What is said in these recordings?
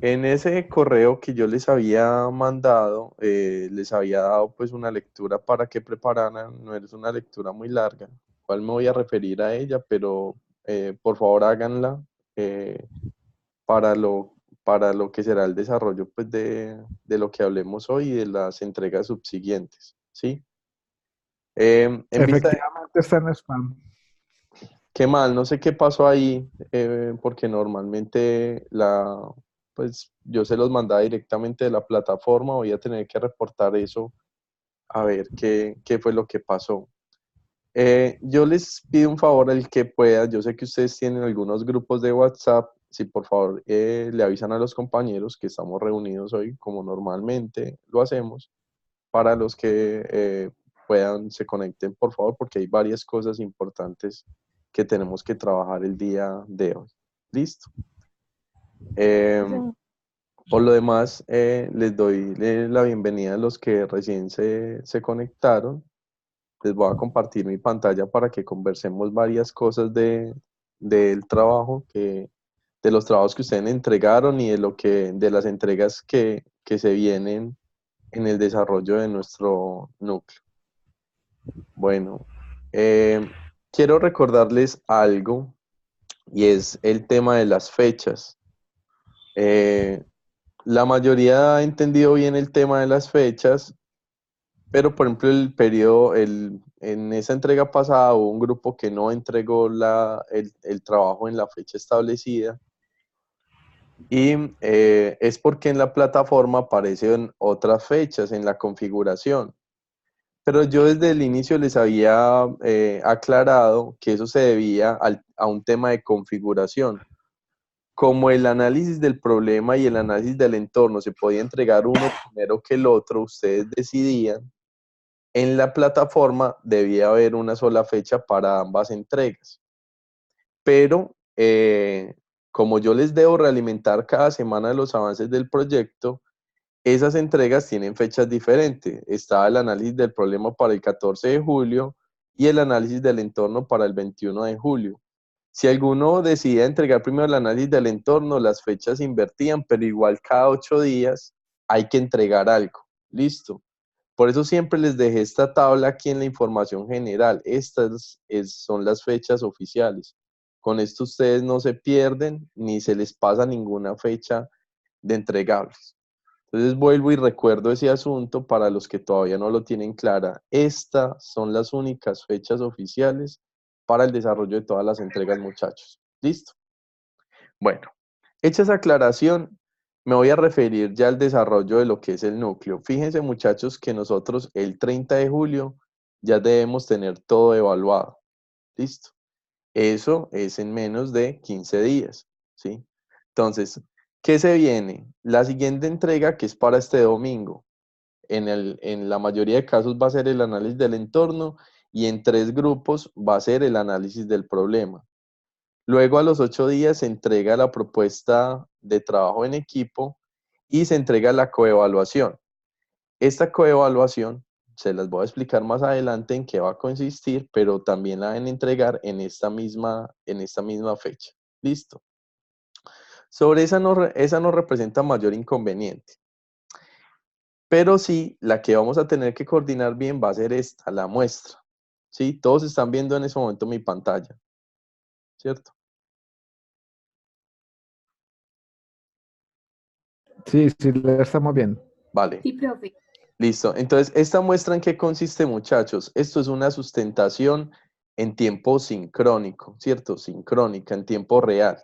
En ese correo que yo les había mandado, les había dado pues una lectura para que prepararan, no es una lectura muy larga, cual me voy a referir a ella, pero por favor háganla eh, para para lo que será el desarrollo pues de lo que hablemos hoy y de las entregas subsiguientes, ¿sí? En vista de, Efectivamente está en spam. qué mal, no sé qué pasó ahí, porque normalmente pues yo se los mandaba directamente de la plataforma, voy a tener que reportar eso a ver qué fue lo que pasó. Yo les pido un favor al que pueda, yo sé que ustedes tienen algunos grupos de WhatsApp, si por favor le avisan a los compañeros que estamos reunidos hoy como normalmente lo hacemos, para los que puedan se conecten por favor, porque hay varias cosas importantes que tenemos que trabajar el día de hoy. ¿Listo? Eh, por lo demás, les doy la bienvenida a los que recién se conectaron. Les voy a compartir mi pantalla para que conversemos varias cosas del trabajo de los trabajos que ustedes entregaron y de las entregas que se vienen en el desarrollo de nuestro núcleo. Bueno, quiero recordarles algo y es el tema de las fechas. Eh, la mayoría ha entendido bien el tema de las fechas, pero, por ejemplo, en esa entrega pasada hubo un grupo que no entregó el trabajo en la fecha establecida y es porque en la plataforma aparecen otras fechas en la configuración. Pero yo desde el inicio les había aclarado que eso se debía a un tema de configuración. Como el análisis del problema y el análisis del entorno se podía entregar uno primero que el otro, ustedes decidían. En la plataforma debía haber una sola fecha para ambas entregas, pero como yo les debo realimentar cada semana los avances del proyecto, esas entregas tienen fechas diferentes. Está el análisis del problema para el 14 de julio y el análisis del entorno para el 21 de julio. Si alguno decidía entregar primero el análisis del entorno, las fechas se invertían, pero igual cada 8 días hay que entregar algo. Listo. Por eso siempre les dejé esta tabla aquí en la información general. Son las fechas oficiales. Con esto ustedes no se pierden ni se les pasa ninguna fecha de entregables. Entonces vuelvo y recuerdo ese asunto para los que todavía no lo tienen clara. Estas son las únicas fechas oficiales para el desarrollo de todas las entregas, muchachos. ¿Listo? Bueno, hecha esa aclaración, me voy a referir ya al desarrollo de lo que es el núcleo. Fíjense, muchachos, que nosotros el 30 de julio ya debemos tener todo evaluado. ¿Listo? Eso es en menos de 15 días, ¿sí? Entonces, ¿qué se viene? La siguiente entrega, que es para este domingo. En la mayoría de casos va a ser el análisis del entorno y en 3 grupos va a ser el análisis del problema. Luego, a los 8 días, se entrega la propuesta de trabajo en equipo y se entrega la coevaluación. Esta coevaluación se las voy a explicar más adelante en qué va a consistir, pero también la deben entregar en esta misma fecha. ¿Listo? Sobre esa no representa mayor inconveniente, pero sí, la que vamos a tener que coordinar bien va a ser esta, la muestra. ¿Sí? Todos están viendo en ese momento mi pantalla, ¿cierto? Sí, sí, la estamos viendo. Vale. Sí, profe. Listo. Entonces, ¿esta muestra en qué consiste, muchachos? Esto es una sustentación en tiempo sincrónico, ¿cierto? Sincrónica, en tiempo real.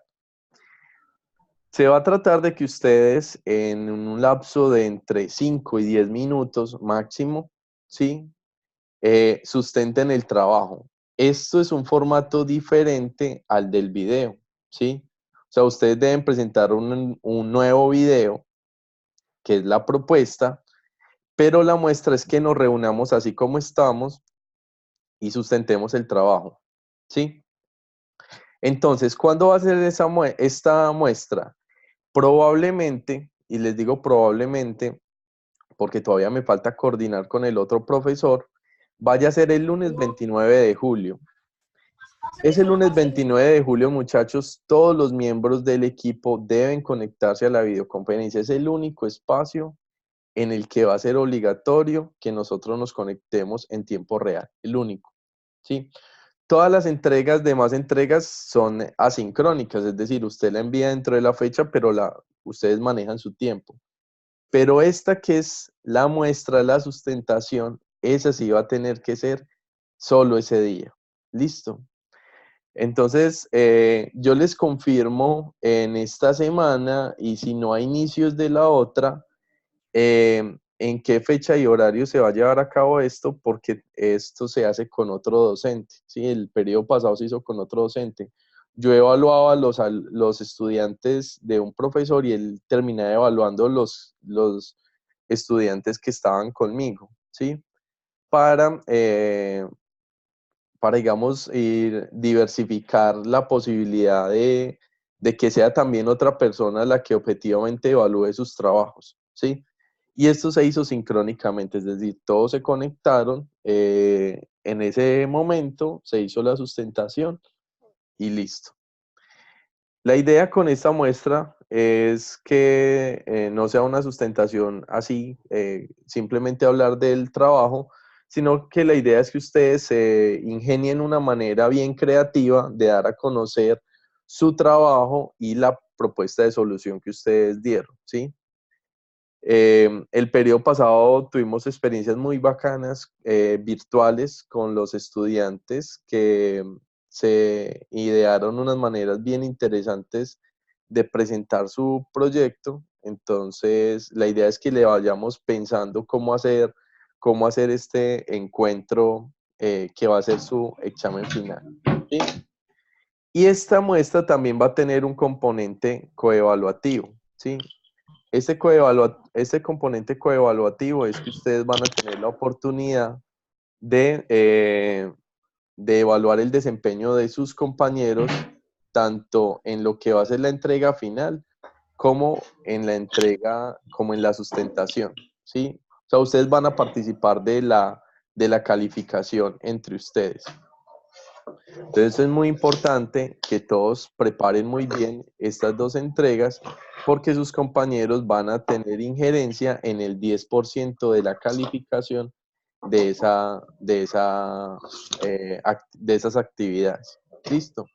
Se va a tratar de que ustedes en un lapso de entre 5 y 10 minutos máximo, ¿sí? Sustenten el trabajo. Esto es un formato diferente al del video, ¿sí? O sea, ustedes deben presentar un nuevo video, que es la propuesta, pero la muestra es que nos reunamos así como estamos y sustentemos el trabajo, ¿sí? Entonces, ¿cuándo va a ser esta muestra? Probablemente, y les digo probablemente, porque todavía me falta coordinar con el otro profesor, vaya a ser el lunes 29 de julio. Ese lunes 29 de julio, muchachos, todos los miembros del equipo deben conectarse a la videoconferencia. Es el único espacio en el que va a ser obligatorio que nosotros nos conectemos en tiempo real. El único, ¿sí? Todas las entregas, demás entregas, son asincrónicas, es decir, usted la envía dentro de la fecha, pero ustedes manejan su tiempo. Pero esta que es la muestra, la sustentación, esa sí va a tener que ser solo ese día. ¿Listo? Entonces, yo les confirmo en esta semana y si no a inicios de la otra, en qué fecha y horario se va a llevar a cabo esto, porque esto se hace con otro docente, ¿sí? El periodo pasado se hizo con otro docente. Yo evaluaba los estudiantes de un profesor y él terminaba evaluando los estudiantes que estaban conmigo, ¿sí? Para, digamos, diversificar la posibilidad de que sea también otra persona la que objetivamente evalúe sus trabajos, ¿sí? Y esto se hizo sincrónicamente, es decir, todos se conectaron, en ese momento se hizo la sustentación y listo. La idea con esta muestra es que no sea una sustentación así, simplemente hablar del trabajo, sino que la idea es que ustedes se ingenien una manera bien creativa de dar a conocer su trabajo y la propuesta de solución que ustedes dieron, ¿sí? El periodo pasado tuvimos experiencias muy bacanas, virtuales, con los estudiantes que se idearon unas maneras bien interesantes de presentar su proyecto. Entonces, la idea es que le vayamos pensando cómo hacer este encuentro, que va a ser su examen final, ¿sí? Y esta muestra también va a tener un componente coevaluativo, ¿sí? Este componente coevaluativo es que ustedes van a tener la oportunidad de evaluar el desempeño de sus compañeros, tanto en lo que va a ser la entrega final, como en como en la sustentación, ¿sí? O sea, ustedes van a participar de la calificación entre ustedes. Entonces es muy importante que todos preparen muy bien estas dos entregas porque sus compañeros van a tener injerencia en el 10% de la calificación de esas actividades. ¿Listo?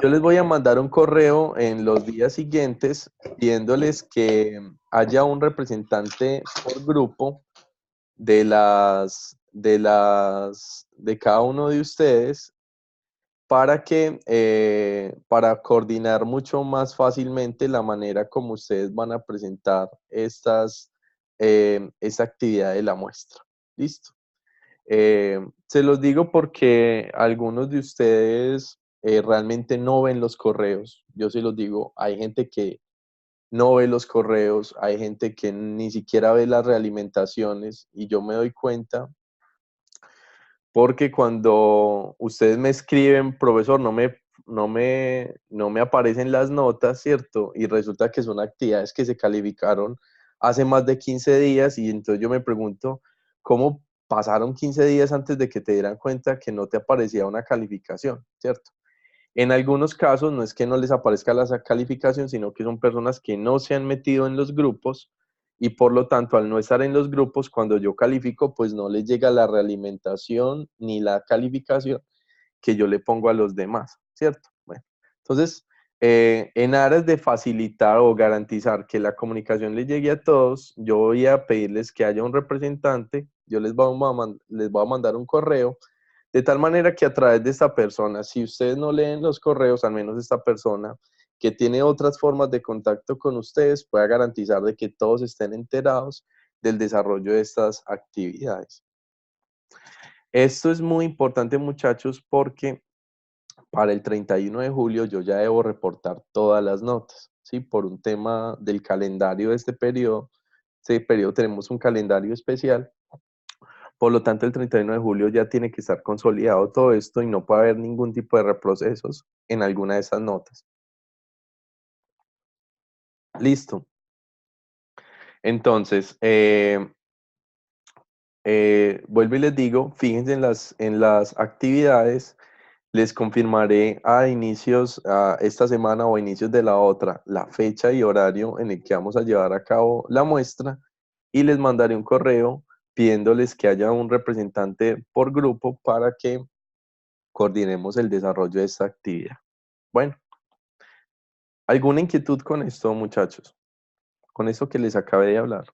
Yo les voy a mandar un correo en los días siguientes pidiéndoles que haya un representante por grupo de cada uno de ustedes para coordinar mucho más fácilmente la manera como ustedes van a presentar esta actividad de la muestra. ¿Listo? Se los digo porque algunos de ustedes realmente no ven los correos. Yo se los digo, hay gente que no ve los correos, hay gente que ni siquiera ve las realimentaciones y yo me doy cuenta porque cuando ustedes me escriben, profesor, no me aparecen las notas, ¿cierto? Y resulta que son actividades que se calificaron hace más de 15 días y entonces yo me pregunto, ¿cómo pasaron 15 días antes de que te dieran cuenta que no te aparecía una calificación, ¿cierto? En algunos casos no es que no les aparezca la calificación, sino que son personas que no se han metido en los grupos y por lo tanto al no estar en los grupos, cuando yo califico, pues no les llega la realimentación ni la calificación que yo le pongo a los demás, ¿cierto? Bueno, entonces, en aras de facilitar o garantizar que la comunicación les llegue a todos, yo voy a pedirles que haya un representante, yo les voy a mandar un correo de tal manera que a través de esta persona, si ustedes no leen los correos, al menos esta persona que tiene otras formas de contacto con ustedes, pueda garantizar de que todos estén enterados del desarrollo de estas actividades. Esto es muy importante, muchachos, porque para el 31 de julio yo ya debo reportar todas las notas, ¿sí? Por un tema del calendario de este periodo. Este periodo tenemos un calendario especial. Por lo tanto, el 31 de julio ya tiene que estar consolidado todo esto y no puede haber ningún tipo de reprocesos en alguna de esas notas. Listo. Entonces, vuelvo y les digo, fíjense en las actividades Les confirmaré a inicios, a esta semana o a inicios de la otra, la fecha y horario en el que vamos a llevar a cabo la muestra y les mandaré un correo pidiéndoles que haya un representante por grupo para que coordinemos el desarrollo de esta actividad. Bueno, ¿alguna inquietud con esto, muchachos? Con esto que les acabé de hablar.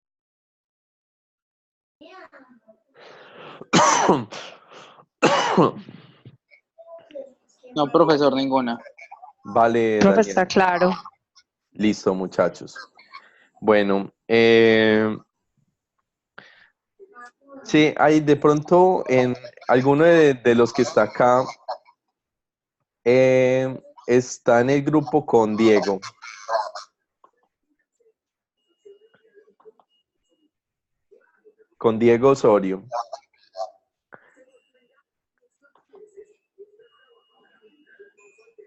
No, profesor, ninguna. Vale, Profe, Daniel. está claro. Listo, muchachos. Bueno, sí, hay de pronto en alguno de los que está acá, está en el grupo con Diego. Con Diego Osorio.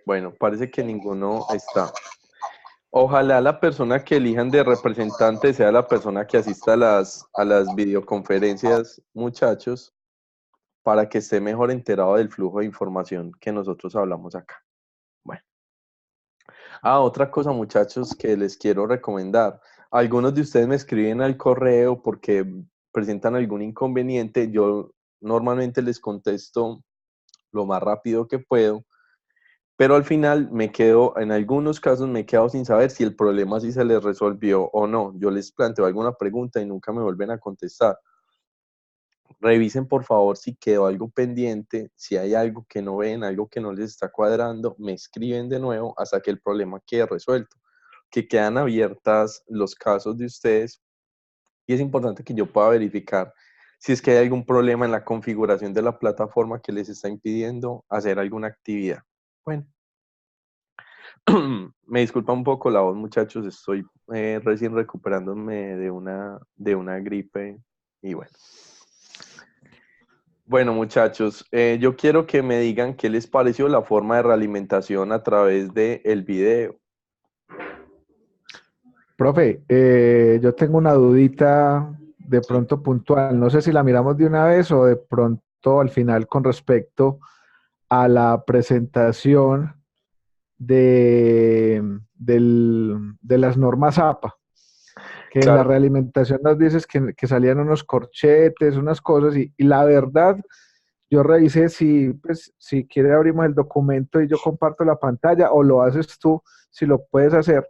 Bueno, parece que ninguno está. Ojalá la persona que elijan de representante sea la persona que asista a las videoconferencias, muchachos, para que esté mejor enterado del flujo de información que nosotros hablamos acá. Bueno. Otra cosa, muchachos, que les quiero recomendar. Algunos de ustedes me escriben al correo porque presentan algún inconveniente. Yo normalmente les contesto lo más rápido que puedo, pero al final me quedo, en algunos casos me quedo sin saber si el problema sí se les resolvió o no. Yo les planteo alguna pregunta y nunca me vuelven a contestar. Revisen por favor si quedó algo pendiente, si hay algo que no ven, algo que no les está cuadrando, me escriben de nuevo hasta que el problema quede resuelto. Que quedan abiertas los casos de ustedes y es importante que yo pueda verificar si es que hay algún problema en la configuración de la plataforma que les está impidiendo hacer alguna actividad. Bueno, me disculpa un poco la voz, muchachos, estoy recién recuperándome de una gripe y bueno. Bueno, muchachos, yo quiero que me digan qué les pareció la forma de realimentación a través del video. Profe, yo tengo una dudita de Sí. pronto puntual. No sé si la miramos de una vez o de pronto al final con respecto a la presentación de las normas APA, que en la Claro, realimentación nos dices que salían unos corchetes, unas cosas, y la verdad, yo revisé si, pues, si quiere abrimos el documento y yo comparto la pantalla o lo haces tú, si lo puedes hacer,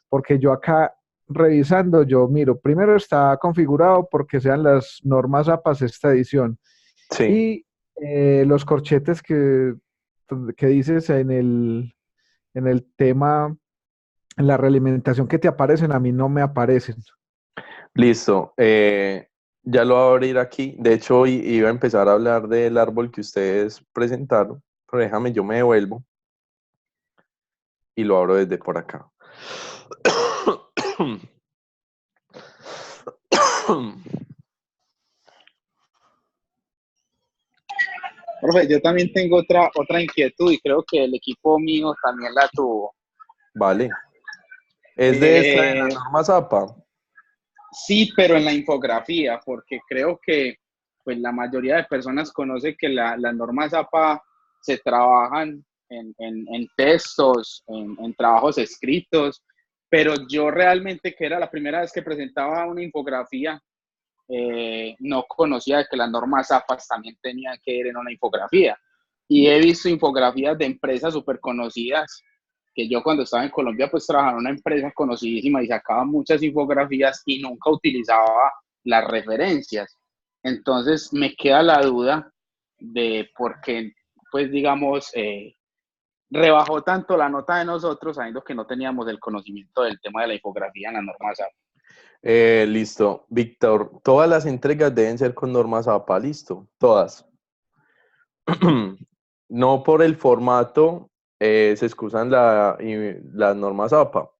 porque yo acá revisando, yo miro, primero está configurado porque sean las normas APA esta edición, sí. y los corchetes que dices en el tema, en la realimentación que te aparecen, a mí no me aparecen. Listo. Ya lo voy a abrir aquí. De hecho, hoy iba a empezar a hablar del árbol que ustedes presentaron, pero déjame, yo me devuelvo y lo abro desde por acá. Profe, yo también tengo otra inquietud y creo que el equipo mío también la tuvo. Vale. Es de esta de Eh, la norma ZAPA. sí, pero en la infografía, porque creo que pues, la mayoría de personas conoce que las normas APA se trabajan en textos, en trabajos escritos, pero yo realmente, que era la primera vez que presentaba una infografía, no conocía que las normas APAS también tenían que ir en una infografía. Y he visto infografías de empresas súper conocidas, que yo cuando estaba en Colombia pues trabajaba en una empresa conocidísima y sacaba muchas infografías y nunca utilizaba las referencias. Entonces me queda la duda de por qué, pues digamos, rebajó tanto la nota de nosotros sabiendo que no teníamos el conocimiento del tema de la infografía en las normas APA. Listo. Víctor, todas las entregas deben ser con normas APA, listo. Todas. No por el formato se excusan las normas APA.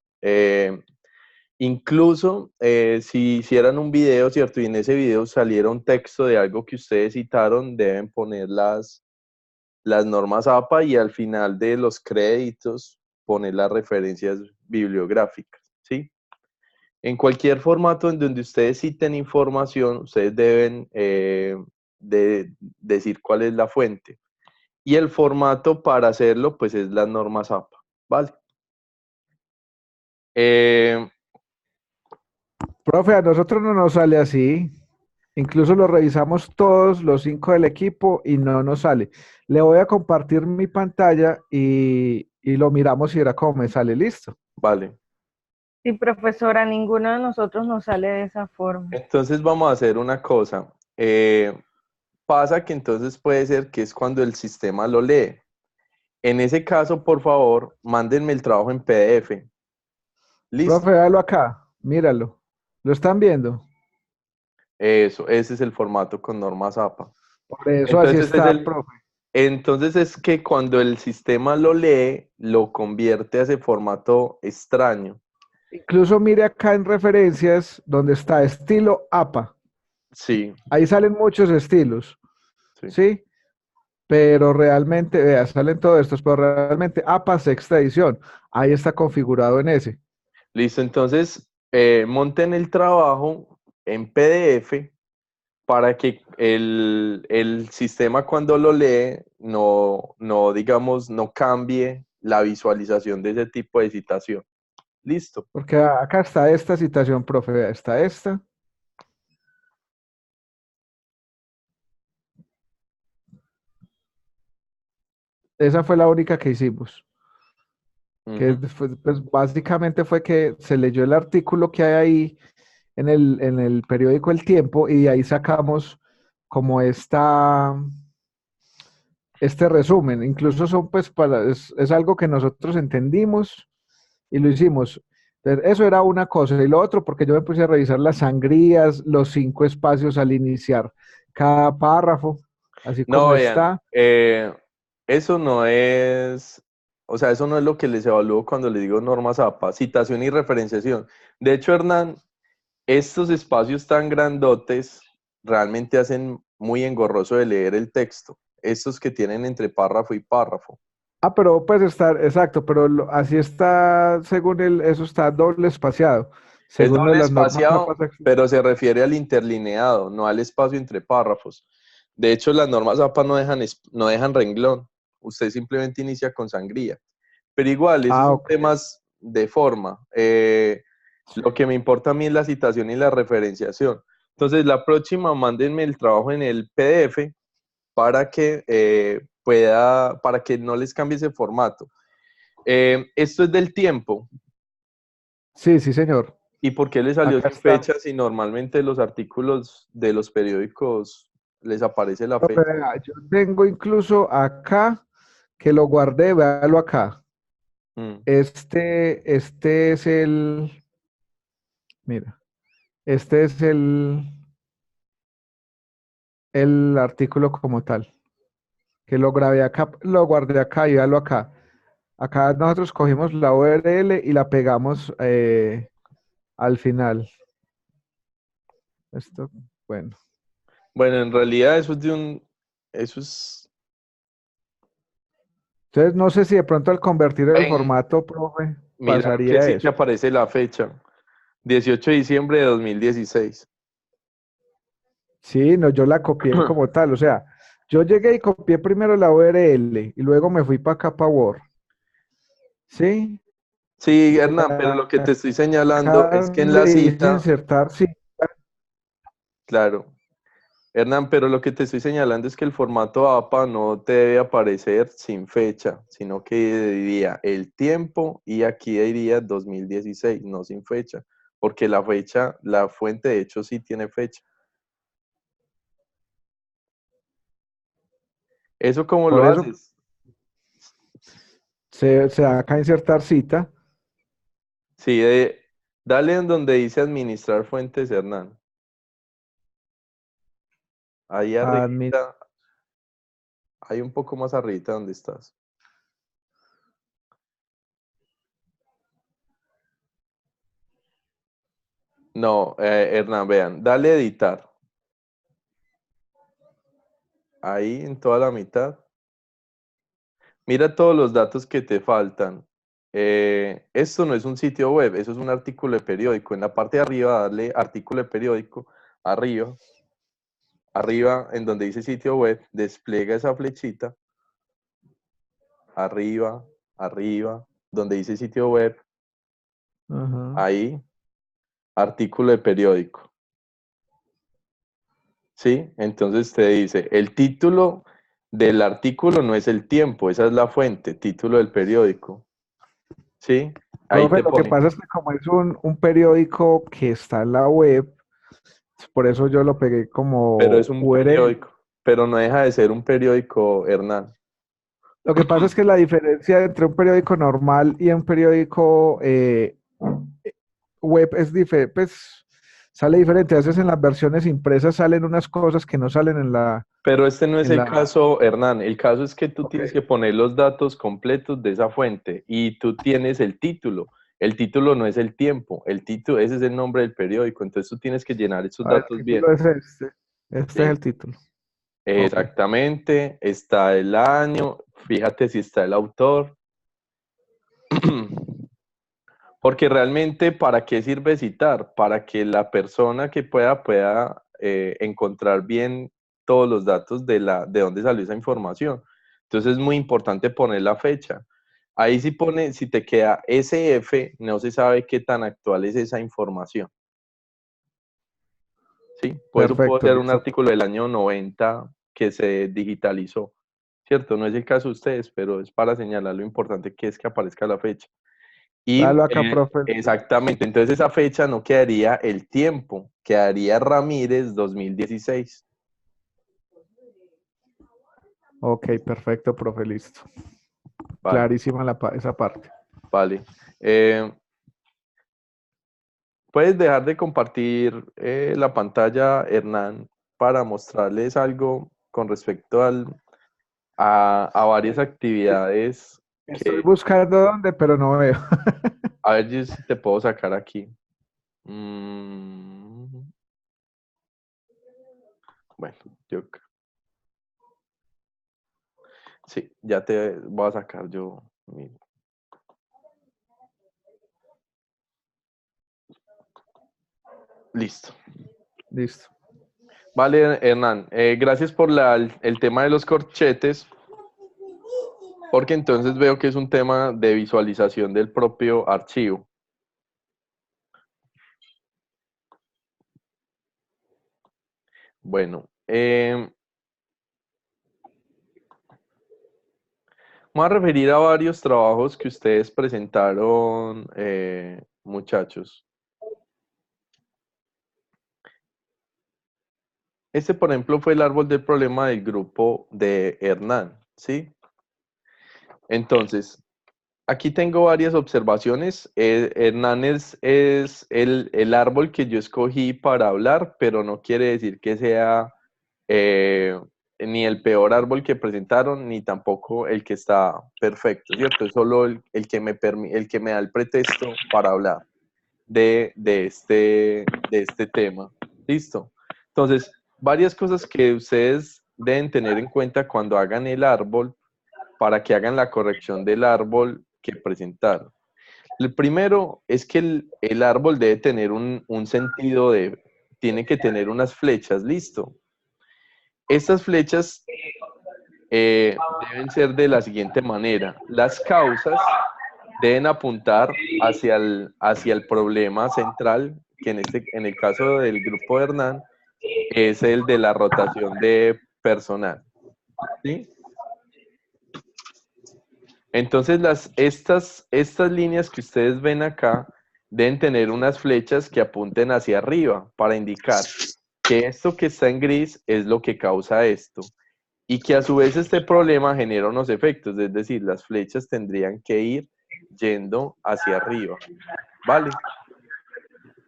Incluso si hicieran un video, ¿cierto? Y en ese video saliera un texto de algo que ustedes citaron, deben poner las normas APA y al final de los créditos poner las referencias bibliográficas, ¿sí? En cualquier formato en donde ustedes citen información, ustedes deben de decir cuál es la fuente. Y el formato para hacerlo, pues es las normas APA, ¿vale? Profe, a nosotros no nos sale así. Incluso lo revisamos todos los 5 del equipo y no nos sale. Le voy a compartir mi pantalla y lo miramos y verá cómo me sale. Listo. Vale. Sí, profesora, ninguno de nosotros nos sale de esa forma. Entonces vamos a hacer una cosa. Pasa que entonces puede ser que es cuando el sistema lo lee. En ese caso, por favor, mándenme el trabajo en PDF. ¿Listo? Profe, véalo acá. Míralo. ¿Lo están viendo? Eso, ese es el formato con normas APA. Por eso así Entonces está, profe. entonces es que cuando el sistema lo lee, lo convierte a ese formato extraño. Incluso mire acá en referencias donde está estilo APA. Sí, Ahí salen muchos estilos, sí. ¿sí? Pero realmente, vea, salen todos estos, pero realmente APA sexta edición. Ahí está configurado en ese. Listo, entonces monten el trabajo en PDF para que el sistema cuando lo lee digamos, no cambie la visualización de ese tipo de citación. Listo. Porque acá está esta citación, profe, vea, está esta. Esa fue la única que hicimos. Que pues, básicamente fue que se leyó el artículo que hay ahí en el periódico El Tiempo y de ahí sacamos como este resumen. Incluso son pues es algo que nosotros entendimos y lo hicimos. Entonces, eso era una cosa. Y lo otro, porque yo me puse a revisar las sangrías, los 5 espacios al iniciar cada párrafo, así No, como vean, está. eso no es, o sea, eso no es lo que les evalúo cuando les digo normas APA, citación y referenciación. De hecho, Hernán, estos espacios tan grandotes realmente hacen muy engorroso de leer el texto, estos que tienen entre párrafo y párrafo. Ah, pero pues está, exacto, pero así está, según eso está doble espaciado, Es según doble las normas espaciado, APA. pero se refiere al interlineado, no al espacio entre párrafos. De hecho, las normas APA no dejan renglón. Usted simplemente inicia con sangría. Pero igual, esos Ah, son ok. temas de forma. Lo que me importa a mí es la citación y la referenciación. Entonces, la próxima, mándenme el trabajo en el PDF para que para que no les cambie ese formato. Esto es del tiempo. Sí, sí, señor. ¿Y por qué le salió Acá sin está. fecha si normalmente los artículos de los periódicos les aparece la Profe, fecha? vea, yo tengo incluso acá que lo guardé, véalo acá. Mm. Este es mira, este es el artículo como tal, que lo grabé acá, lo guardé acá y véalo acá. Acá nosotros cogimos la URL y la pegamos al final. Esto, bueno. Bueno, en realidad eso es, Entonces, no sé si de pronto al convertir el ven, formato, profe, mira que pasaría sí que eso. aparece la fecha, 18 de diciembre de 2016. Sí, no, yo la copié como tal. O sea, yo llegué y copié primero la URL y luego me fui para acá, para Word. ¿Sí? Sí, Y Hernán, pero lo que te estoy señalando acá es que en le la hice cita, insertar, sí. claro, Hernán, pero lo que te estoy señalando es que el formato APA no te debe aparecer sin fecha, sino que diría el tiempo y aquí diría 2016, no sin fecha, porque la fecha, la fuente de hecho sí tiene fecha. ¿Eso cómo lo Por eso haces? se da acá insertar cita. Sí, dale en donde dice administrar fuentes, Hernán. Ahí admi- arriba, ahí un poco más arriba donde estás. No, Hernán, vean, dale editar. Ahí en toda la mitad. Mira todos los datos que te faltan. Esto no es un sitio web, eso es un artículo de periódico. En la parte de arriba, darle artículo de periódico, arriba, arriba, en donde dice sitio web, despliega esa flechita arriba, arriba, donde dice sitio web, Ajá. ahí, artículo de periódico. ¿Sí? Entonces te dice, el título del artículo no es el tiempo, esa es la fuente, título del periódico. ¿Sí? Ahí Profe, te lo que pone. pasa es que como es un periódico que está en la web, por eso yo lo pegué Pero es como un URL. periódico, pero no deja de ser un periódico, Hernán. Lo que pasa es que la diferencia entre un periódico normal y un periódico web es diferente, pues sale diferente. A veces en las versiones impresas salen unas cosas que no salen Pero este no es en el la, caso, Hernán. El caso es que tú ok, tienes que poner los datos completos de esa fuente y tú tienes el título. El título no es el tiempo, el título, ese es el nombre del periódico. Entonces tú tienes que llenar esos el datos bien. título es este. Este es ¿Sí? el título. Ok. Exactamente, está el año, fíjate si está el autor. Porque realmente, ¿para qué sirve citar? Para que la persona que pueda encontrar bien todos los datos de dónde salió esa información. Entonces es muy importante poner la fecha. Ahí si pone, si te queda SF, no se sabe qué tan actual es esa información. ¿Sí? Por eso puedo Perfecto, hacer un listo. artículo del año 90 que se digitalizó. ¿Cierto? No es el caso de ustedes, pero es para señalar lo importante que es que aparezca la fecha. Y Dale acá, profe. exactamente, entonces esa fecha no quedaría el tiempo, quedaría Ramírez 2016. Ok, perfecto, profe, listo. Vale, Clarísima esa parte. vale. Eh, ¿Puedes dejar de compartir la pantalla, Hernán, para mostrarles algo con respecto a varias actividades Estoy que, buscando dónde, pero no veo. a ver yo si te puedo sacar aquí? Mm, bueno, yo sí, ya te voy a sacar yo. Listo. Listo. Vale, Hernán, gracias por el tema de los corchetes, porque entonces veo que es un tema de visualización del propio archivo. Bueno, vamos a referir a varios trabajos que ustedes presentaron, muchachos. Este, por ejemplo, fue el árbol del problema del grupo de Hernán, ¿sí? Entonces, aquí tengo varias observaciones. Hernán es el árbol que yo escogí para hablar, pero no quiere decir que sea eh, ni el peor árbol que presentaron, ni tampoco el que está perfecto, ¿cierto? Es solo el que el que me da el pretexto para hablar de este tema. ¿Listo? Entonces, varias cosas que ustedes deben tener en cuenta cuando hagan el árbol para que hagan la corrección del árbol que presentaron. El primero es que el árbol debe tener un sentido tiene que tener unas flechas, listo. Estas flechas deben ser de la siguiente manera. Las causas deben apuntar hacia el problema central, que en el caso del grupo de Hernán es el de la rotación de personal, ¿sí? Entonces, estas líneas que ustedes ven acá deben tener unas flechas que apunten hacia arriba para indicar que esto que está en gris es lo que causa esto y que a su vez este problema genera unos efectos, es decir, las flechas tendrían que ir yendo hacia arriba, ¿vale?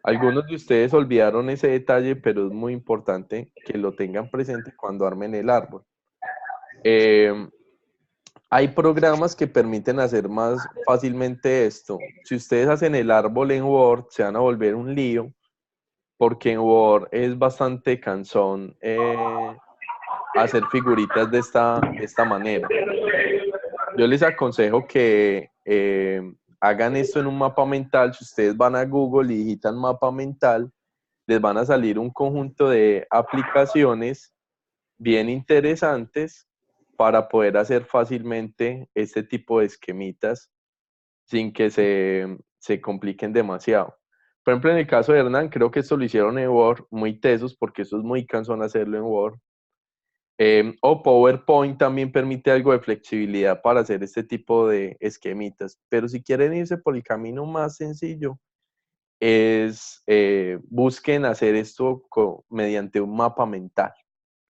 Algunos de ustedes olvidaron ese detalle, pero es muy importante que lo tengan presente cuando armen el árbol. Hay programas que permiten hacer más fácilmente esto. Si ustedes hacen el árbol en Word, se van a volver un lío, porque en Word es bastante cansón hacer figuritas de esta manera. Yo les aconsejo que hagan esto en un mapa mental. Si ustedes van a Google y digitan mapa mental, les van a salir un conjunto de aplicaciones bien interesantes para poder hacer fácilmente este tipo de esquemitas sin que se compliquen demasiado. Por ejemplo, en el caso de Hernán, creo que esto lo hicieron en Word, muy tesos, porque eso es muy cansón hacerlo en Word. O PowerPoint también permite algo de flexibilidad para hacer este tipo de esquemitas. Pero si quieren irse por el camino más sencillo, busquen hacer esto mediante un mapa mental.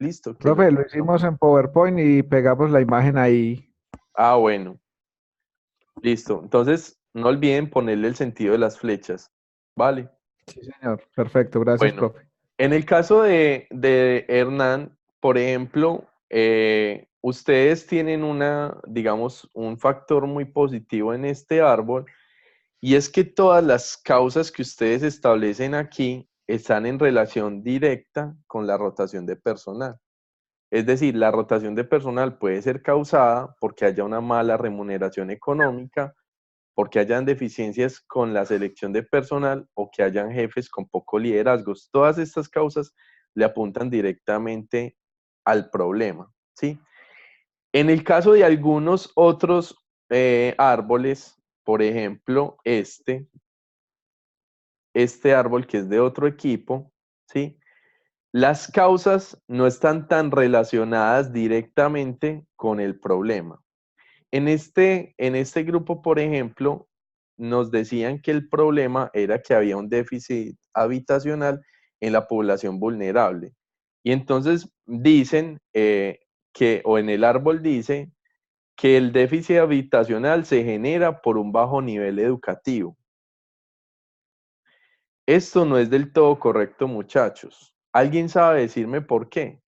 ¿Listo? Profe, lo hicimos en PowerPoint y pegamos la imagen ahí. Ah, bueno. Listo. Entonces, no olviden ponerle el sentido de las flechas. ¿Vale? Sí, señor. Perfecto, gracias, Bueno, profe. en el caso de Hernán, por ejemplo, ustedes tienen digamos, un factor muy positivo en este árbol, y es que todas las causas que ustedes establecen aquí están en relación directa con la rotación de personal. Es decir, la rotación de personal puede ser causada porque haya una mala remuneración económica, porque hayan deficiencias con la selección de personal o que hayan jefes con poco liderazgos. Todas estas causas le apuntan directamente al problema, ¿sí? En el caso de algunos otros árboles, por ejemplo, este árbol que es de otro equipo, ¿sí? Las causas no están tan relacionadas directamente con el problema. En este grupo, por ejemplo, nos decían que el problema era que había un déficit habitacional en la población vulnerable. Y entonces dicen o en el árbol dice que el déficit habitacional se genera por un bajo nivel educativo. Esto no es del todo correcto, muchachos. ¿Alguien sabe decirme por qué?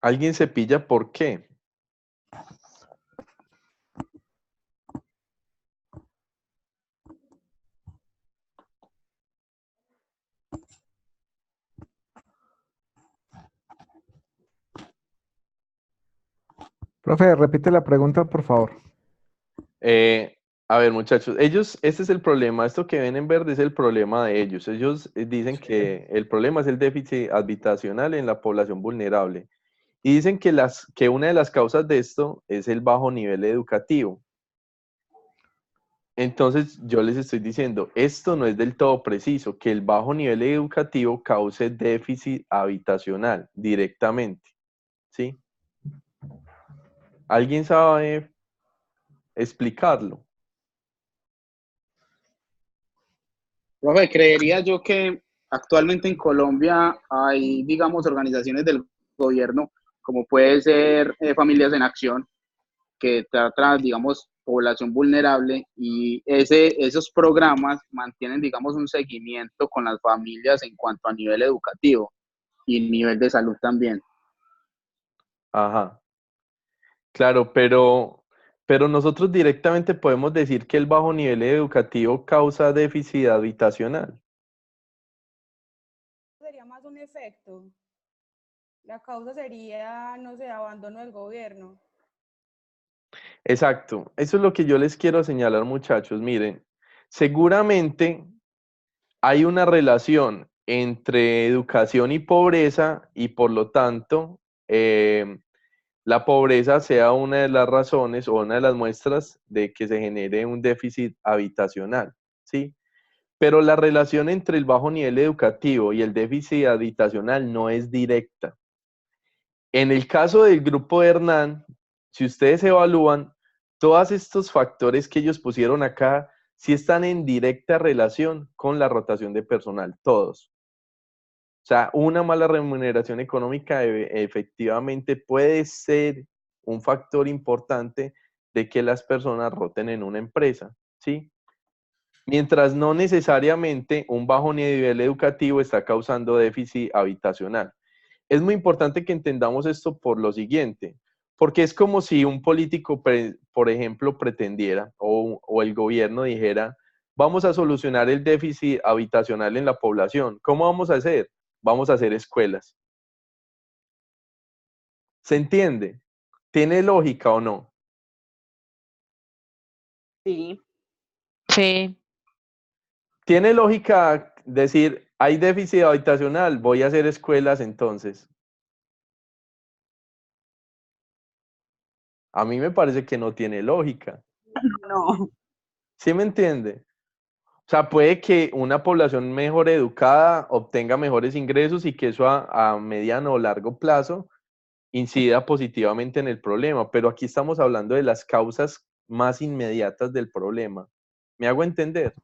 ¿Alguien se pilla por qué? Profe, repite la pregunta, por favor. Eh, a ver, muchachos, este es el problema. Esto que ven en verde es el problema de ellos. Ellos dicen que el problema es el déficit habitacional en la población vulnerable. Y dicen que una de las causas de esto es el bajo nivel educativo. Entonces, yo les estoy diciendo, esto no es del todo preciso, que el bajo nivel educativo cause déficit habitacional directamente, ¿sí? ¿Alguien sabe explicarlo? Profe, creería yo que actualmente en Colombia hay, digamos, organizaciones del gobierno, como puede ser Familias en Acción, que trata, digamos, población vulnerable, y esos programas mantienen, digamos, un seguimiento con las familias en cuanto a nivel educativo y nivel de salud también. Ajá. Claro, pero nosotros directamente podemos decir que el bajo nivel educativo causa déficit habitacional. Sería más un efecto. La causa sería, no sé, abandono del gobierno. Exacto, eso es lo que yo les quiero señalar, muchachos. Miren, seguramente hay una relación entre educación y pobreza y por lo tanto la pobreza sea una de las razones o una de las muestras de que se genere un déficit habitacional, ¿sí? Pero la relación entre el bajo nivel educativo y el déficit habitacional no es directa. En el caso del grupo de Hernán, si ustedes evalúan, todos estos factores que ellos pusieron acá sí están en directa relación con la rotación de personal, todos. O sea, una mala remuneración económica efectivamente puede ser un factor importante de que las personas roten en una empresa, ¿sí? Mientras no necesariamente un bajo nivel educativo está causando déficit habitacional. Es muy importante que entendamos esto por lo siguiente, porque es como si un político, por ejemplo, pretendiera o el gobierno dijera, vamos a solucionar el déficit habitacional en la población. ¿Cómo vamos a hacer? Vamos a hacer escuelas. ¿Se entiende? ¿Tiene lógica o no? Sí. Sí, Tiene lógica decir, hay déficit habitacional, voy a hacer escuelas entonces. A mí me parece que no tiene lógica. No. ¿Sí me entiende? O sea, puede que una población mejor educada obtenga mejores ingresos y que eso a mediano o largo plazo incida positivamente en el problema, pero aquí estamos hablando de las causas más inmediatas del problema. ¿Me hago entender?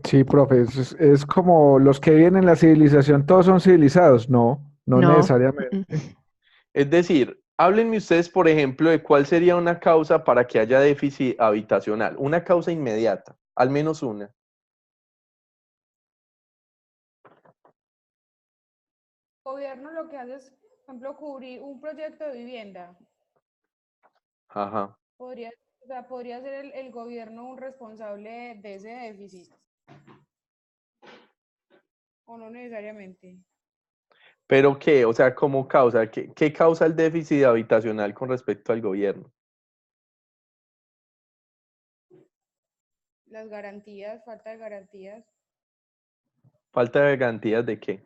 Sí, profe, es como los que viven en la civilización, todos son civilizados. No, no no. necesariamente. Es decir, háblenme ustedes, por ejemplo, de cuál sería una causa para que haya déficit habitacional, una causa inmediata, al menos una. El gobierno lo que hace es, por ejemplo, cubrir un proyecto de vivienda. Ajá. Podría, o sea, podría ser el gobierno un responsable de ese déficit, o no necesariamente. ¿Pero qué? O sea, ¿cómo causa? ¿Qué causa el déficit habitacional con respecto al gobierno? Las garantías, falta de garantías. ¿Falta de garantías de qué?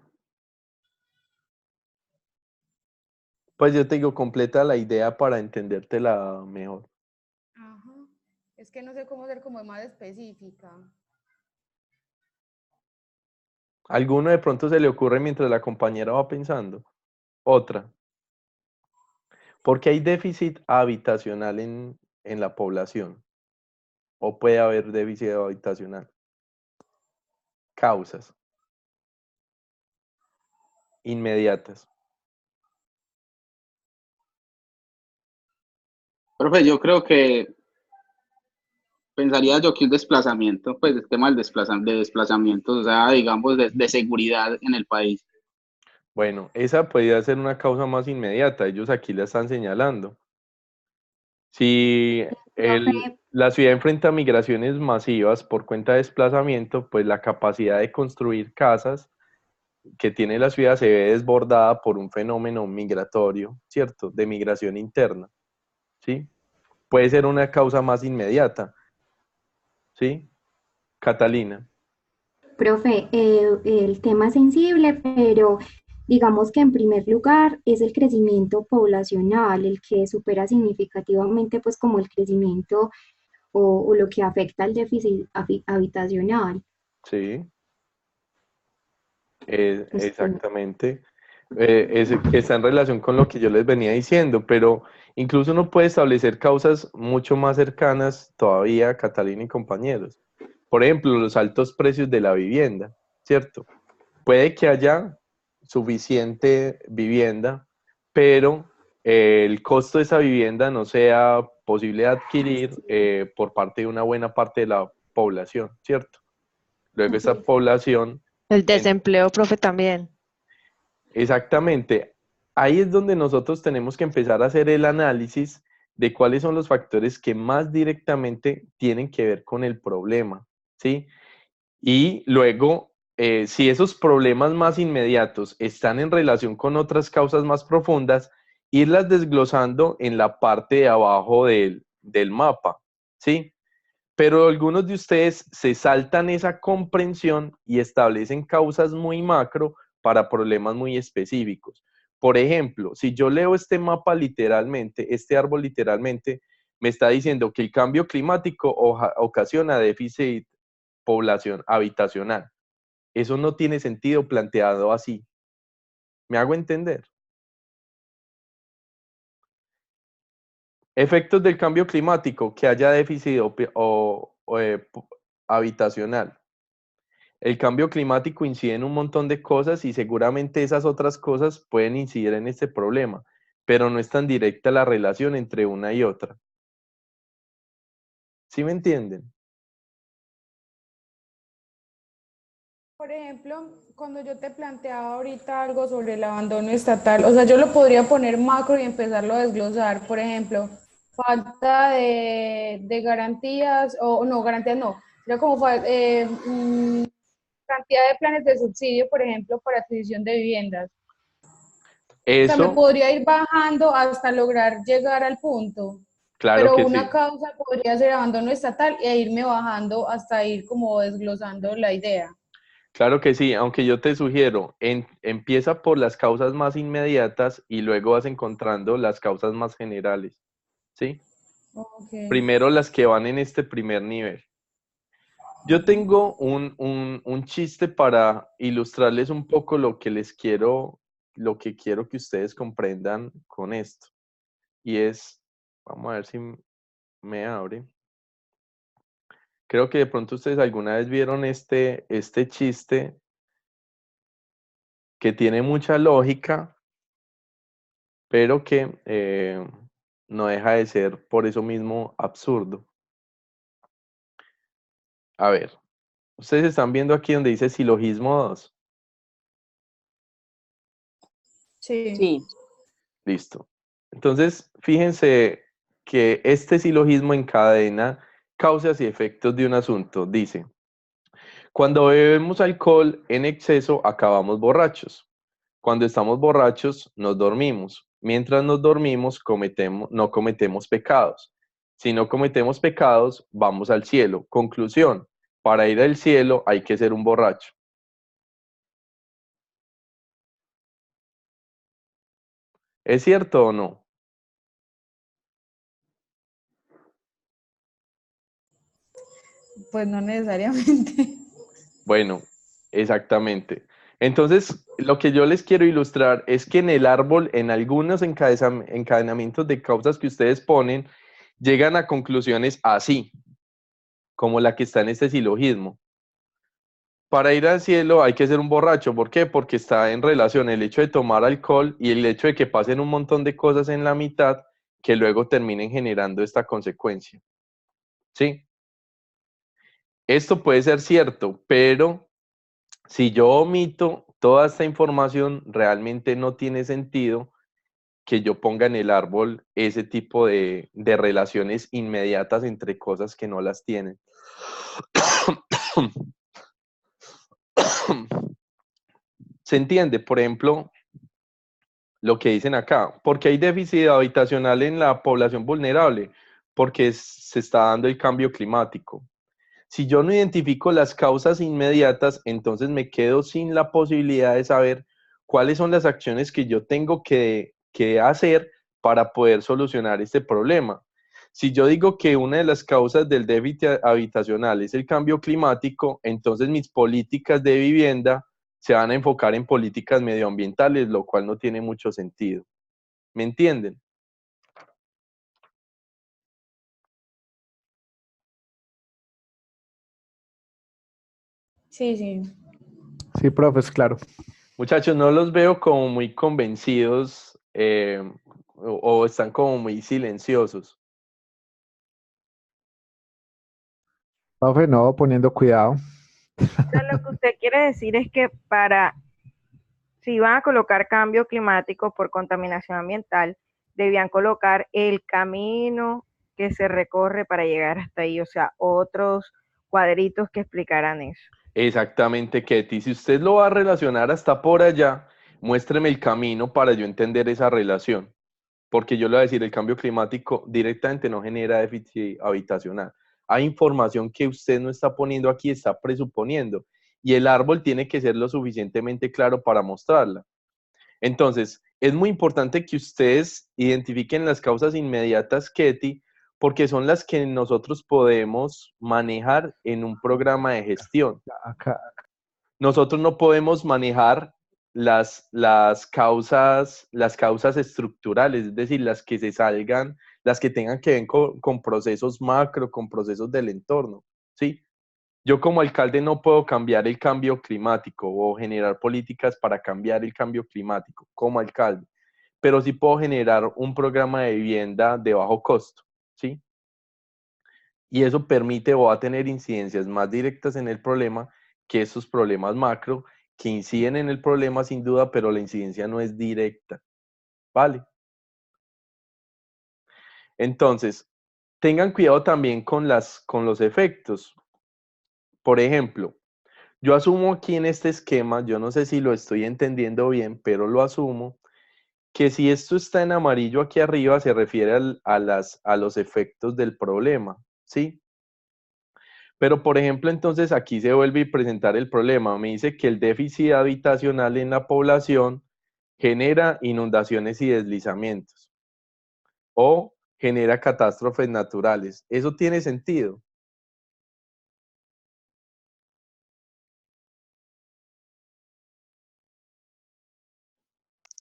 Pues yo te digo, completa la idea para entendértela mejor. Ajá. Es que no sé cómo ser como más específica. ¿Alguno de pronto se le ocurre mientras la compañera va pensando? Otra. ¿Por qué hay déficit habitacional en la población? ¿O puede haber déficit habitacional? Causas inmediatas. Profe, yo creo que pensaría yo que un desplazamiento, pues el tema de desplazamiento, o sea, digamos, de seguridad en el país. Bueno, esa podría ser una causa más inmediata. Ellos aquí la están señalando. Si Profe, la ciudad enfrenta migraciones masivas por cuenta de desplazamiento, pues la capacidad de construir casas que tiene la ciudad se ve desbordada por un fenómeno migratorio, ¿cierto? De migración interna, ¿sí? Puede ser una causa más inmediata, ¿sí? Catalina. profe, el tema es sensible, pero digamos que en primer lugar es el crecimiento poblacional, el que supera significativamente pues como el crecimiento o lo que afecta al déficit habitacional. Sí, Este, exactamente. Está en relación con lo que yo les venía diciendo, pero incluso uno puede establecer causas mucho más cercanas todavía, Catalina y compañeros. Por ejemplo, los altos precios de la vivienda, ¿cierto? Puede que haya suficiente vivienda, pero el costo de esa vivienda no sea posible de adquirir por parte de una buena parte de la población, ¿cierto? Luego esa población, El en- desempleo, profe, también. exactamente, ahí es donde nosotros tenemos que empezar a hacer el análisis de cuáles son los factores que más directamente tienen que ver con el problema, ¿sí? Y luego, si esos problemas más inmediatos están en relación con otras causas más profundas, irlas desglosando en la parte de abajo del mapa, ¿sí? Pero algunos de ustedes se saltan esa comprensión y establecen causas muy macro para problemas muy específicos. Por ejemplo, si yo leo este mapa literalmente, este árbol literalmente, me está diciendo que el cambio climático ocasiona déficit población habitacional. Eso no tiene sentido planteado así. ¿Me hago entender? Efectos del cambio climático, que haya déficit habitacional. El cambio climático incide en un montón de cosas y seguramente esas otras cosas pueden incidir en este problema, pero no es tan directa la relación entre una y otra. ¿Sí me entienden? Por ejemplo, cuando yo te planteaba ahorita algo sobre el abandono estatal, o sea, yo lo podría poner macro y empezarlo a desglosar. Por ejemplo, falta de garantías, o no, garantías no, sería como cantidad de planes de subsidio, por ejemplo, para adquisición de viviendas. O sea, me Eso, podría ir bajando hasta lograr llegar al punto. Claro Pero que una sí. causa podría ser abandono estatal e irme bajando hasta ir como desglosando la idea. Claro que sí, aunque yo te sugiero, empieza por las causas más inmediatas y luego vas encontrando las causas más generales, ¿sí? Ok. Primero las que van en este primer nivel. Yo tengo un chiste para ilustrarles un poco lo que quiero que ustedes comprendan con esto. Y es, vamos a ver si me abre. Creo que de pronto ustedes alguna vez vieron este chiste que tiene mucha lógica, pero que no deja de ser por eso mismo absurdo. A ver, ustedes están viendo aquí donde dice silogismo 2. Sí. Sí, Listo. Entonces, fíjense que este silogismo encadena causas y efectos de un asunto. Dice, cuando bebemos alcohol en exceso, acabamos borrachos. Cuando estamos borrachos, nos dormimos. Mientras nos dormimos, no cometemos pecados. Si no cometemos pecados, vamos al cielo. Conclusión, para ir al cielo hay que ser un borracho. ¿Es cierto o no? Pues no necesariamente. Bueno, exactamente. Entonces, lo que yo les quiero ilustrar es que en el árbol, en algunos encadenamientos de causas que ustedes ponen, llegan a conclusiones así, como la que está en este silogismo. Para ir al cielo hay que ser un borracho. ¿Por qué? Porque está en relación el hecho de tomar alcohol y el hecho de que pasen un montón de cosas en la mitad que luego terminen generando esta consecuencia. ¿Sí? Esto puede ser cierto, pero si yo omito toda esta información, realmente no tiene sentido que yo ponga en el árbol ese tipo de relaciones inmediatas entre cosas que no las tienen. ¿Se entiende? Por ejemplo, lo que dicen acá, porque hay déficit habitacional en la población vulnerable, porque se está dando el cambio climático. Si yo no identifico las causas inmediatas, entonces me quedo sin la posibilidad de saber cuáles son las acciones que yo tengo que hacer para poder solucionar este problema. Si yo digo que una de las causas del déficit habitacional es el cambio climático, entonces mis políticas de vivienda se van a enfocar en políticas medioambientales, lo cual no tiene mucho sentido. ¿Me entienden? Sí, sí. Sí, profe, es claro. Muchachos, no los veo como muy convencidos o están como muy silenciosos. Profe, no, poniendo cuidado. O sea, lo que usted quiere decir es que si van a colocar cambio climático por contaminación ambiental, debían colocar el camino que se recorre para llegar hasta ahí, o sea, otros cuadritos que explicaran eso. Exactamente, Ketty. Si usted lo va a relacionar hasta por allá, muéstreme el camino para yo entender esa relación. Porque yo le voy a decir, el cambio climático directamente no genera déficit habitacional. Hay información que usted no está poniendo aquí, está presuponiendo. Y el árbol tiene que ser lo suficientemente claro para mostrarla. Entonces, es muy importante que ustedes identifiquen las causas inmediatas, Ketty, porque son las que nosotros podemos manejar en un programa de gestión. Acá, Nosotros no podemos manejar las causas estructurales, es decir, las que se salgan, las que tengan que ver con procesos macro, con procesos del entorno, ¿sí? Yo como alcalde no puedo cambiar el cambio climático o generar políticas para cambiar el cambio climático como alcalde, pero sí puedo generar un programa de vivienda de bajo costo, ¿sí? Y eso permite o va a tener incidencias más directas en el problema que esos problemas macro que inciden en el problema sin duda, pero la incidencia no es directa, ¿vale? Entonces, tengan cuidado también con los efectos. Por ejemplo, yo asumo aquí en este esquema, yo no sé si lo estoy entendiendo bien, pero lo asumo, que si esto está en amarillo aquí arriba se refiere a los efectos del problema, ¿sí? Pero, por ejemplo, entonces aquí se vuelve a presentar el problema. Me dice que el déficit habitacional en la población genera inundaciones y deslizamientos o genera catástrofes naturales. ¿Eso tiene sentido?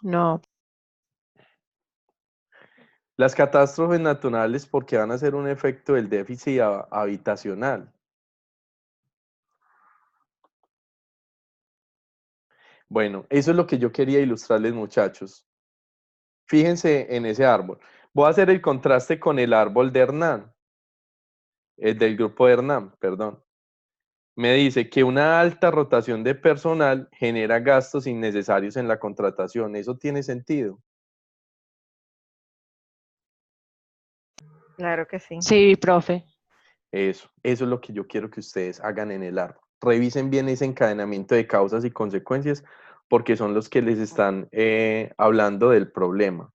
No, Las catástrofes naturales porque van a ser un efecto del déficit habitacional. Bueno, eso es lo que yo quería ilustrarles, muchachos. Fíjense en ese árbol. Voy a hacer el contraste con el árbol de Hernán, del grupo de Hernán, perdón. Me dice que una alta rotación de personal genera gastos innecesarios en la contratación. ¿Eso tiene sentido? Claro que sí. sí, profe. Eso es lo que yo quiero que ustedes hagan en el árbol. Revisen bien ese encadenamiento de causas y consecuencias porque son los que les están hablando del problema.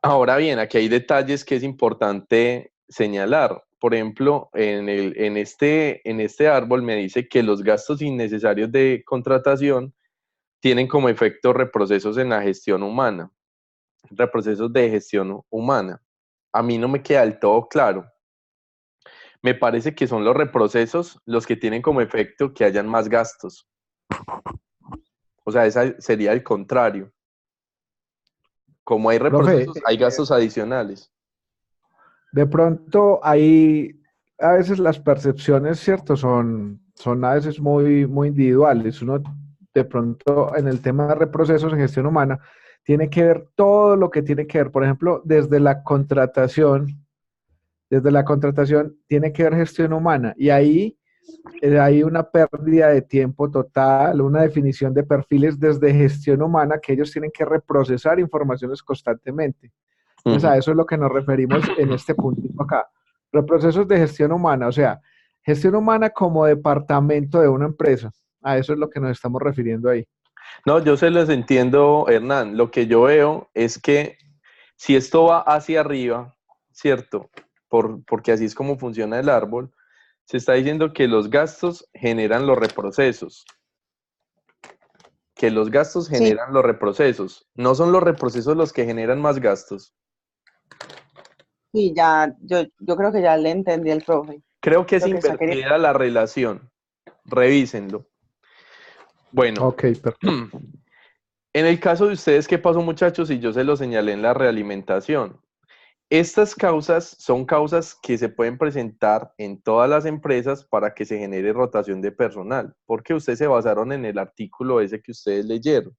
Ahora bien, aquí hay detalles que es importante señalar. Por ejemplo, en este árbol me dice que los gastos innecesarios de contratación tienen como efecto reprocesos en la gestión humana, reprocesos de gestión humana. A mí no me queda del todo claro. Me parece que son los reprocesos los que tienen como efecto que hayan más gastos. O sea, esa sería el contrario. Como hay Profe, reprocesos, hay gastos adicionales. de pronto ahí a veces las percepciones, ¿cierto? Son a veces muy individuales. Uno de pronto en el tema de reprocesos en gestión humana tiene que ver todo lo que tiene que ver, por ejemplo, desde la contratación tiene que ver gestión humana y ahí hay una pérdida de tiempo total, una definición de perfiles desde gestión humana que ellos tienen que reprocesar informaciones constantemente. Entonces, a eso es lo que nos referimos en este puntito acá. Reprocesos de gestión humana, o sea, gestión humana como departamento de una empresa. A eso es lo que nos estamos refiriendo ahí. No, yo se los entiendo, Hernán. Lo que yo veo es que si esto va hacia arriba, ¿cierto? Porque así es como funciona el árbol, se está diciendo que los gastos generan los reprocesos. Que los gastos Sí, generan los reprocesos. No son los reprocesos los que generan más gastos. sí, ya, yo creo que ya le entendí al profe Creo que es lo que está queriendo. invertida la relación. Revísenlo. Bueno, Ok, perfecto. en el caso de ustedes, ¿qué pasó, muchachos? Y yo se lo señalé en la realimentación. Estas causas son causas que se pueden presentar en todas las empresas para que se genere rotación de personal, porque ustedes se basaron en el artículo ese que ustedes leyeron.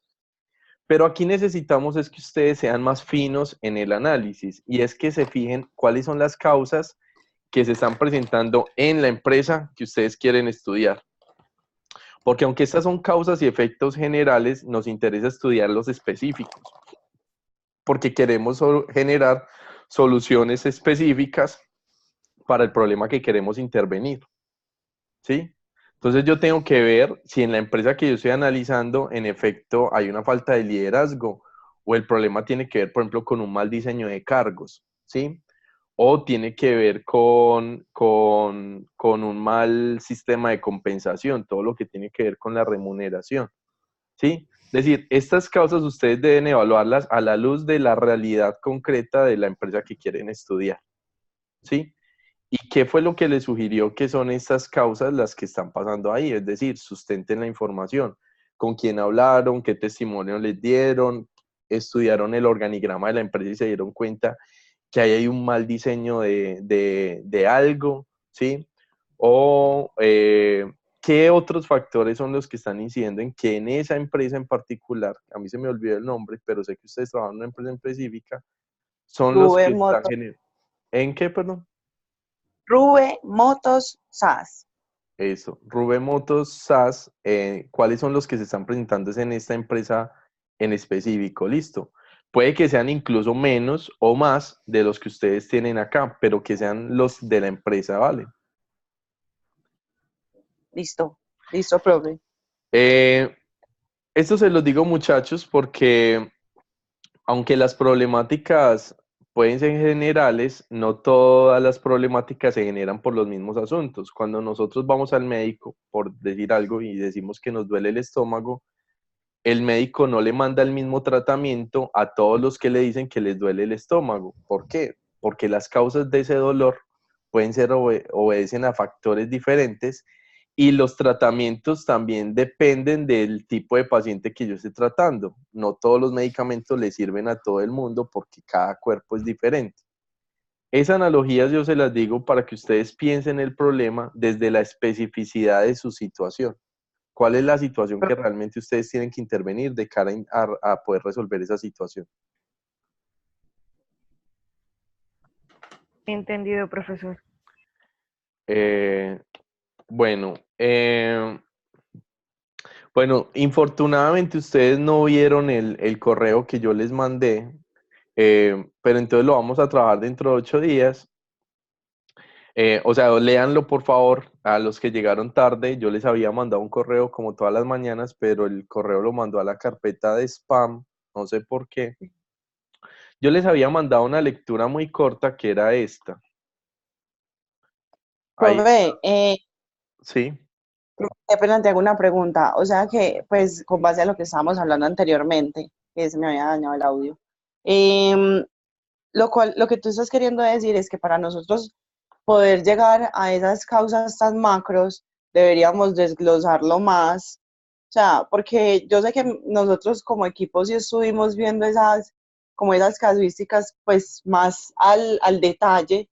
Pero aquí necesitamos es que ustedes sean más finos en el análisis y es que se fijen cuáles son las causas que se están presentando en la empresa que ustedes quieren estudiar. Porque aunque estas son causas y efectos generales, nos interesa estudiar los específicos, porque queremos generar soluciones específicas para el problema que queremos intervenir, ¿sí? Entonces yo tengo que ver si en la empresa que yo estoy analizando, en efecto, hay una falta de liderazgo o el problema tiene que ver, por ejemplo, con un mal diseño de cargos, ¿sí? O tiene que ver con un mal sistema de compensación, todo lo que tiene que ver con la remuneración, ¿sí? Es decir, estas causas ustedes deben evaluarlas a la luz de la realidad concreta de la empresa que quieren estudiar, ¿sí? ¿Y qué fue lo que les sugirió que son estas causas las que están pasando ahí? Es decir, sustenten la información. ¿Con quién hablaron? ¿Qué testimonio les dieron? ¿Estudiaron el organigrama de la empresa y se dieron cuenta que ahí hay un mal diseño de algo? ¿Sí? O qué otros factores son los que están incidiendo en que en esa empresa en particular, a mí se me olvidó el nombre, pero sé que ustedes trabajan en una empresa específica, son los Rube que están Motos, generando. ¿En qué, perdón? Rube Motos SAS. Eso, Rubén Motos, SAS, ¿cuáles son los que se están presentando en esta empresa en específico? Listo. Puede que sean incluso menos o más de los que ustedes tienen acá, pero que sean los de la empresa, ¿vale? Listo, profe. Esto se los digo, muchachos, porque aunque las problemáticas pueden ser generales, no todas las problemáticas se generan por los mismos asuntos. Cuando nosotros vamos al médico, por decir algo, y decimos que nos duele el estómago, el médico no le manda el mismo tratamiento a todos los que le dicen que les duele el estómago. ¿Por qué? Porque las causas de ese dolor pueden ser obedecen a factores diferentes y los tratamientos también dependen del tipo de paciente que yo esté tratando. No todos los medicamentos le sirven a todo el mundo porque cada cuerpo es diferente. Esas analogías yo se las digo para que ustedes piensen el problema desde la especificidad de su situación. ¿Cuál es la situación que realmente ustedes tienen que intervenir de cara a poder resolver esa situación? Entendido, profesor. Bueno, bueno, infortunadamente ustedes no vieron el correo que yo les mandé, pero entonces lo vamos a trabajar dentro de 8 días. O sea, léanlo por favor a los que llegaron tarde. Yo les había mandado un correo como todas las mañanas, pero el correo lo mandó a la carpeta de spam, no sé por qué. Yo les había mandado una lectura muy corta que era esta. Ahí, Profe, sí. apenas te hago una pregunta. O sea que, pues, con base a lo que estábamos hablando anteriormente, que se me había dañado el audio, em, lo que tú estás queriendo decir es que para nosotros poder llegar a esas causas tan macros, deberíamos desglosarlo más. O sea, porque yo sé que nosotros como equipo sí estuvimos viendo como esas casuísticas, pues más al detalle,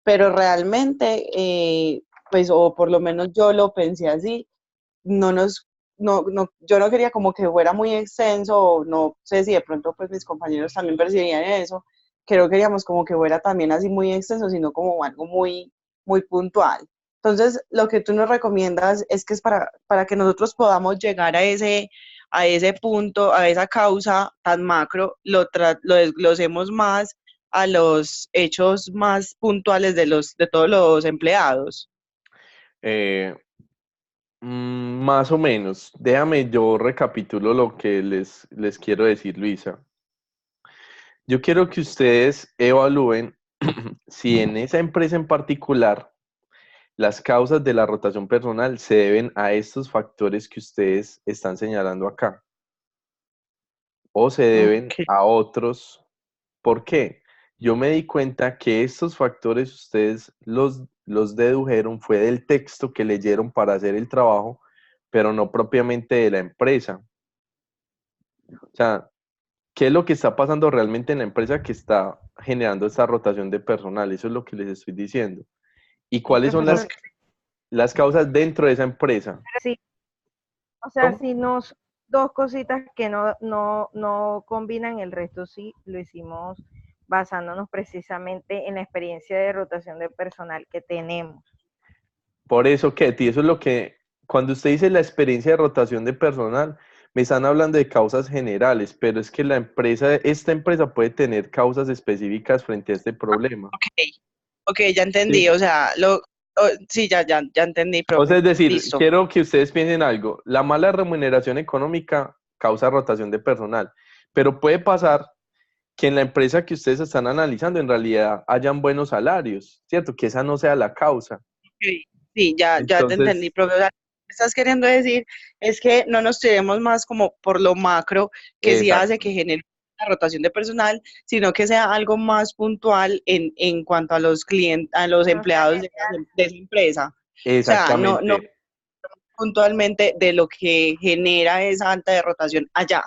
pero realmente, pues, o por lo menos yo lo pensé así, no nos, yo no quería como que fuera muy extenso, o no sé si de pronto pues mis compañeros también percibían eso, que no queríamos como que fuera también así muy extenso, sino como algo muy puntual. Entonces, lo que tú nos recomiendas es que es para que nosotros podamos llegar a ese punto, a esa causa tan macro, lo desglosemos más a los hechos más puntuales de todos los empleados. Eh, Más o menos. Déjame, yo recapitulo lo que les quiero decir, Luisa. Yo quiero que ustedes evalúen si en esa empresa en particular las causas de la rotación personal se deben a estos factores que ustedes están señalando acá o se deben Ok. a otros. ¿Por qué? Yo me di cuenta que estos factores ustedes los dedujeron fue del texto que leyeron para hacer el trabajo, pero no propiamente de la empresa. O sea, ¿qué es lo que está pasando realmente en la empresa que está generando esta rotación de personal? Eso es lo que les estoy diciendo. ¿Y cuáles son Profesor, las causas dentro de esa empresa? sí, o sea, ¿Cómo? si nos dos cositas que no combinan, el resto sí lo hicimos basándonos precisamente en la experiencia de rotación de personal que tenemos. Por eso, Ketty, eso es lo que, cuando usted dice la experiencia de rotación de personal, me están hablando de causas generales, pero es que esta empresa puede tener causas específicas frente a este problema. Ok, ya entendí, ¿Sí? o sea, sí, ya entendí, O sea, profe. es decir, Listo. quiero que ustedes piensen algo. La mala remuneración económica causa rotación de personal, pero puede pasar que en la empresa que ustedes están analizando en realidad hayan buenos salarios, ¿cierto? Que esa no sea la causa. Ok, sí, ya te entendí, Entonces, profe. O sea, lo que estás queriendo decir es que no nos tiremos más como por lo macro que sí hace exacto, que genere la rotación de personal, sino que sea algo más puntual en cuanto a los clientes, a los O sea, empleados de esa empresa. O sea, no exactamente, puntualmente de lo que genera esa alta de rotación allá,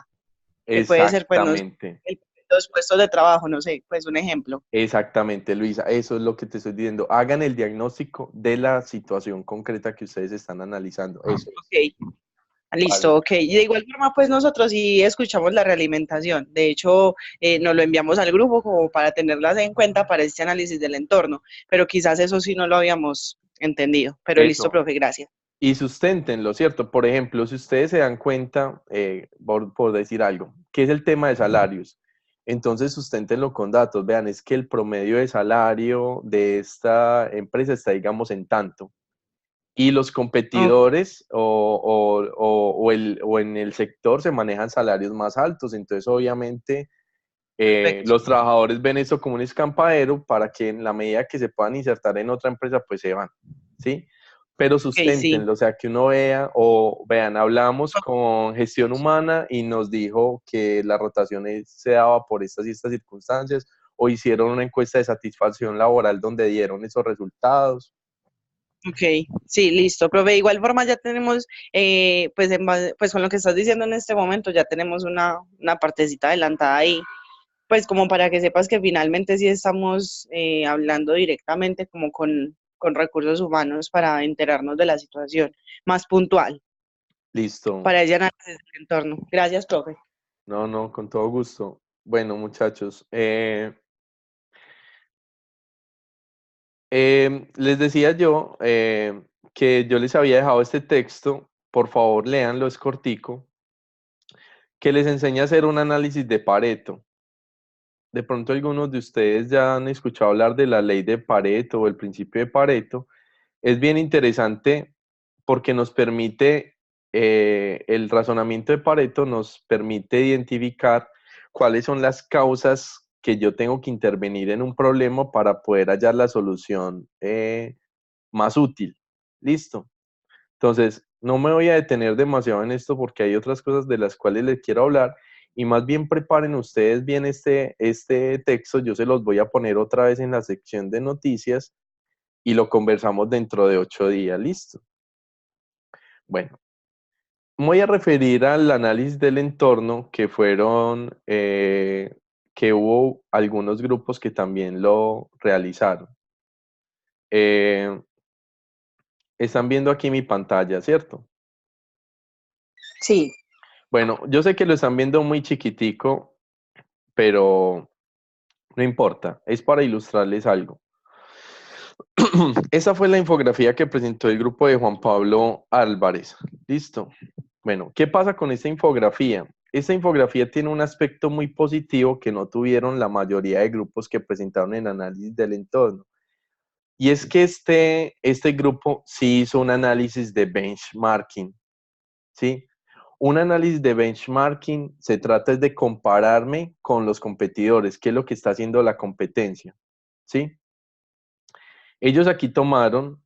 que puede ser, pues, no sé, exactamente. los puestos de trabajo, no sé, pues un ejemplo. Exactamente, Luisa, eso es lo que te estoy diciendo. Hagan el diagnóstico de la situación concreta que ustedes están analizando. Eso es. Ok, listo, Vale. ok. Y de igual forma, pues nosotros sí escuchamos la realimentación. De hecho, nos lo enviamos al grupo como para tenerlas en cuenta para este análisis del entorno, pero quizás eso sí no lo habíamos entendido. Pero listo, Eso. profe, gracias. Y susténtenlo, ¿cierto? Por ejemplo, si ustedes se dan cuenta, por decir algo, ¿qué es el tema de salarios? Entonces susténtenlo con datos. Vean, es que el promedio de salario de esta empresa está, digamos, en tanto. Y los Ok, competidores o en el sector se manejan salarios más altos. Entonces, obviamente, Perfecto. Los trabajadores ven eso como un escampadero para que en la medida que se puedan insertar en otra empresa, pues se van, ¿sí? Pero Ok, sí. susténtenlo, o sea, que uno vea, o vean, hablamos con gestión humana y nos dijo que la rotación se daba por estas y estas circunstancias, o hicieron una encuesta de satisfacción laboral donde dieron esos resultados. Ok, sí, listo, profe. De igual forma ya tenemos, pues, pues con lo que estás diciendo en este momento, ya tenemos una partecita adelantada ahí, pues como para que sepas que finalmente sí estamos hablando directamente como con recursos humanos para enterarnos de la situación más puntual, Listo. para ese análisis del entorno. Gracias, profe. No, con todo gusto. Bueno, muchachos, les decía yo que yo les había dejado este texto, por favor léanlo, es cortico, que les enseña a hacer un análisis de Pareto. De pronto algunos de ustedes ya han escuchado hablar de la ley de Pareto o el principio de Pareto. Es bien interesante porque nos permite, el razonamiento de Pareto nos permite identificar cuáles son las causas que yo tengo que intervenir en un problema para poder hallar la solución más útil. ¿Listo? Entonces, no me voy a detener demasiado en esto porque hay otras cosas de las cuales les quiero hablar y más bien preparen ustedes bien este texto, yo se los voy a poner otra vez en la sección de noticias y lo conversamos dentro de 8 días, ¿listo? Bueno, voy a referir al análisis del entorno que hubo algunos grupos que también lo realizaron. Están viendo aquí mi pantalla, ¿cierto? Sí. Bueno, yo sé que lo están viendo muy chiquitico, pero no importa, es para ilustrarles algo. Esa fue la infografía que presentó el grupo de Juan Pablo Álvarez. Listo. Bueno, ¿qué pasa con esta infografía? Esta infografía tiene un aspecto muy positivo que no tuvieron la mayoría de grupos que presentaron en análisis del entorno. Y es que este grupo sí hizo un análisis de benchmarking, ¿sí? Un análisis de benchmarking se trata de compararme con los competidores, qué es lo que está haciendo la competencia, ¿sí? Ellos aquí tomaron,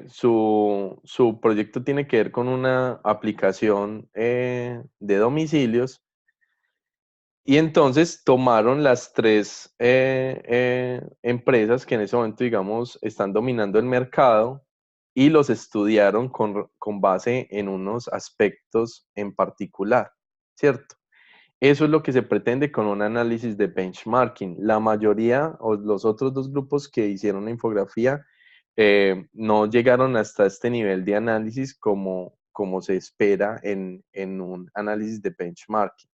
su proyecto tiene que ver con una aplicación de domicilios y entonces tomaron las tres empresas que en ese momento, digamos, están dominando el mercado y los estudiaron con base en unos aspectos en particular, ¿cierto? Eso es lo que se pretende con un análisis de benchmarking. La mayoría o los otros dos grupos que hicieron la infografía no llegaron hasta este nivel de análisis como se espera en un análisis de benchmarking,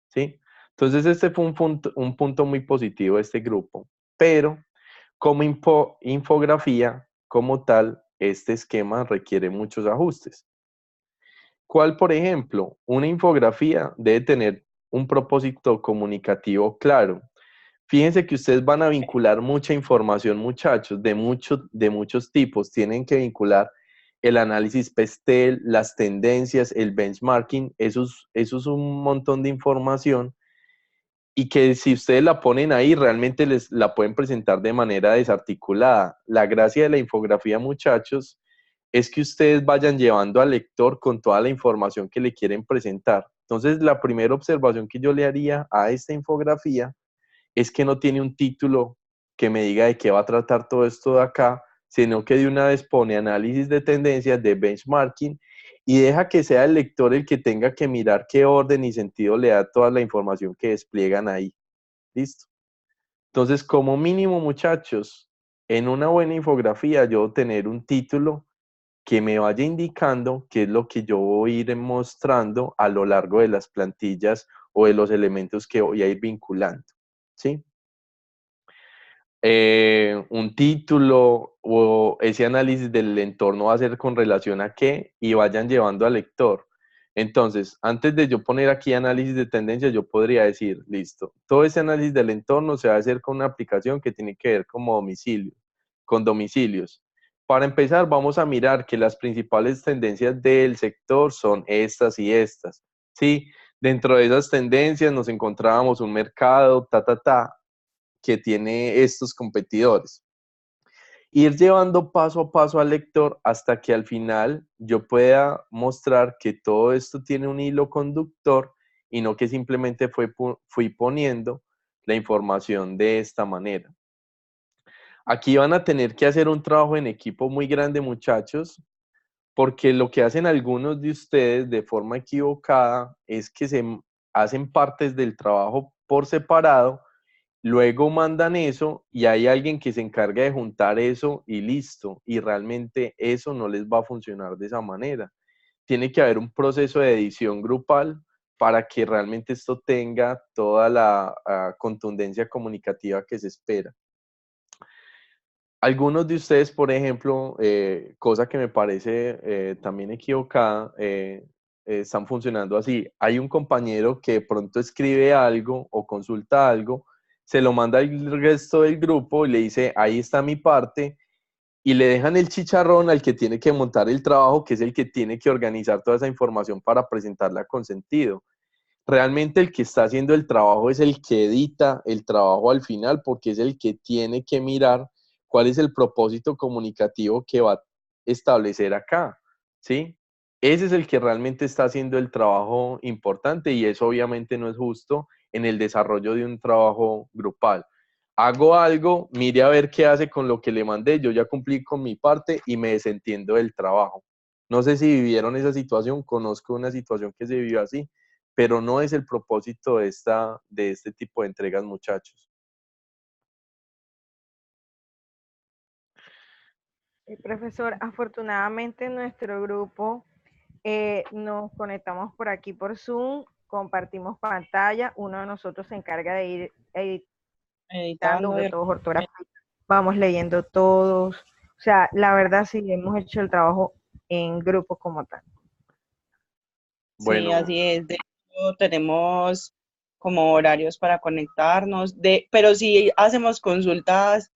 ¿sí? Entonces este fue un punto muy positivo de este grupo, pero como infografía, como tal, este esquema requiere muchos ajustes. ¿Cuál, por ejemplo? Una infografía debe tener un propósito comunicativo claro. Fíjense que ustedes van a vincular mucha información, muchachos, de muchos tipos. Tienen que vincular el análisis PESTEL, las tendencias, el benchmarking. Eso es un montón de información y que si ustedes la ponen ahí, realmente les la pueden presentar de manera desarticulada. La gracia de la infografía, muchachos, es que ustedes vayan llevando al lector con toda la información que le quieren presentar. Entonces, la primera observación que yo le haría a esta infografía es que no tiene un título que me diga de qué va a tratar todo esto de acá, sino que de una vez pone análisis de tendencias, de benchmarking, y deja que sea el lector el que tenga que mirar qué orden y sentido le da toda la información que despliegan ahí. ¿Listo? Entonces, como mínimo, muchachos, en una buena infografía yo voy a tener un título que me vaya indicando qué es lo que yo voy a ir mostrando a lo largo de las plantillas o de los elementos que voy a ir vinculando, ¿sí? Un título o ese análisis del entorno va a ser con relación a qué y vayan llevando al lector. Entonces, antes de yo poner aquí análisis de tendencia, yo podría decir, listo, todo ese análisis del entorno se va a hacer con una aplicación que tiene que ver con domicilios. Para empezar, vamos a mirar que las principales tendencias del sector son estas y estas, ¿sí? Dentro de esas tendencias nos encontrábamos un mercado, que tiene estos competidores. Ir llevando paso a paso al lector hasta que al final yo pueda mostrar que todo esto tiene un hilo conductor y no que simplemente fui poniendo la información de esta manera. Aquí van a tener que hacer un trabajo en equipo muy grande, muchachos, porque lo que hacen algunos de ustedes de forma equivocada es que se hacen partes del trabajo por separado, luego mandan eso y hay alguien que se encarga de juntar eso y listo, y realmente eso no les va a funcionar de esa manera. Tiene que haber un proceso de edición grupal para que realmente esto tenga toda la contundencia comunicativa que se espera. Algunos de ustedes, por ejemplo, cosa que me parece también equivocada, están funcionando así. Hay un compañero que de pronto escribe algo o consulta algo, se lo manda al resto del grupo y le dice, ahí está mi parte, y le dejan el chicharrón al que tiene que montar el trabajo, que es el que tiene que organizar toda esa información para presentarla con sentido. Realmente el que está haciendo el trabajo es el que edita el trabajo al final, porque es el que tiene que mirar cuál es el propósito comunicativo que va a establecer acá, ¿sí? Ese es el que realmente está haciendo el trabajo importante y eso obviamente no es justo en el desarrollo de un trabajo grupal. Hago algo, mire a ver qué hace con lo que le mandé, yo ya cumplí con mi parte y me desentiendo del trabajo. No sé si vivieron esa situación, conozco una situación que se vivió así, pero no es el propósito de este tipo de entregas, muchachos. Profesor, afortunadamente en nuestro grupo nos conectamos por aquí por Zoom, compartimos pantalla, uno de nosotros se encarga de ir editando todos ortográficos, vamos leyendo todos, o sea, la verdad sí hemos hecho el trabajo en grupo como tal. Sí, así es. De hecho, tenemos como horarios para conectarnos, pero sí hacemos consultas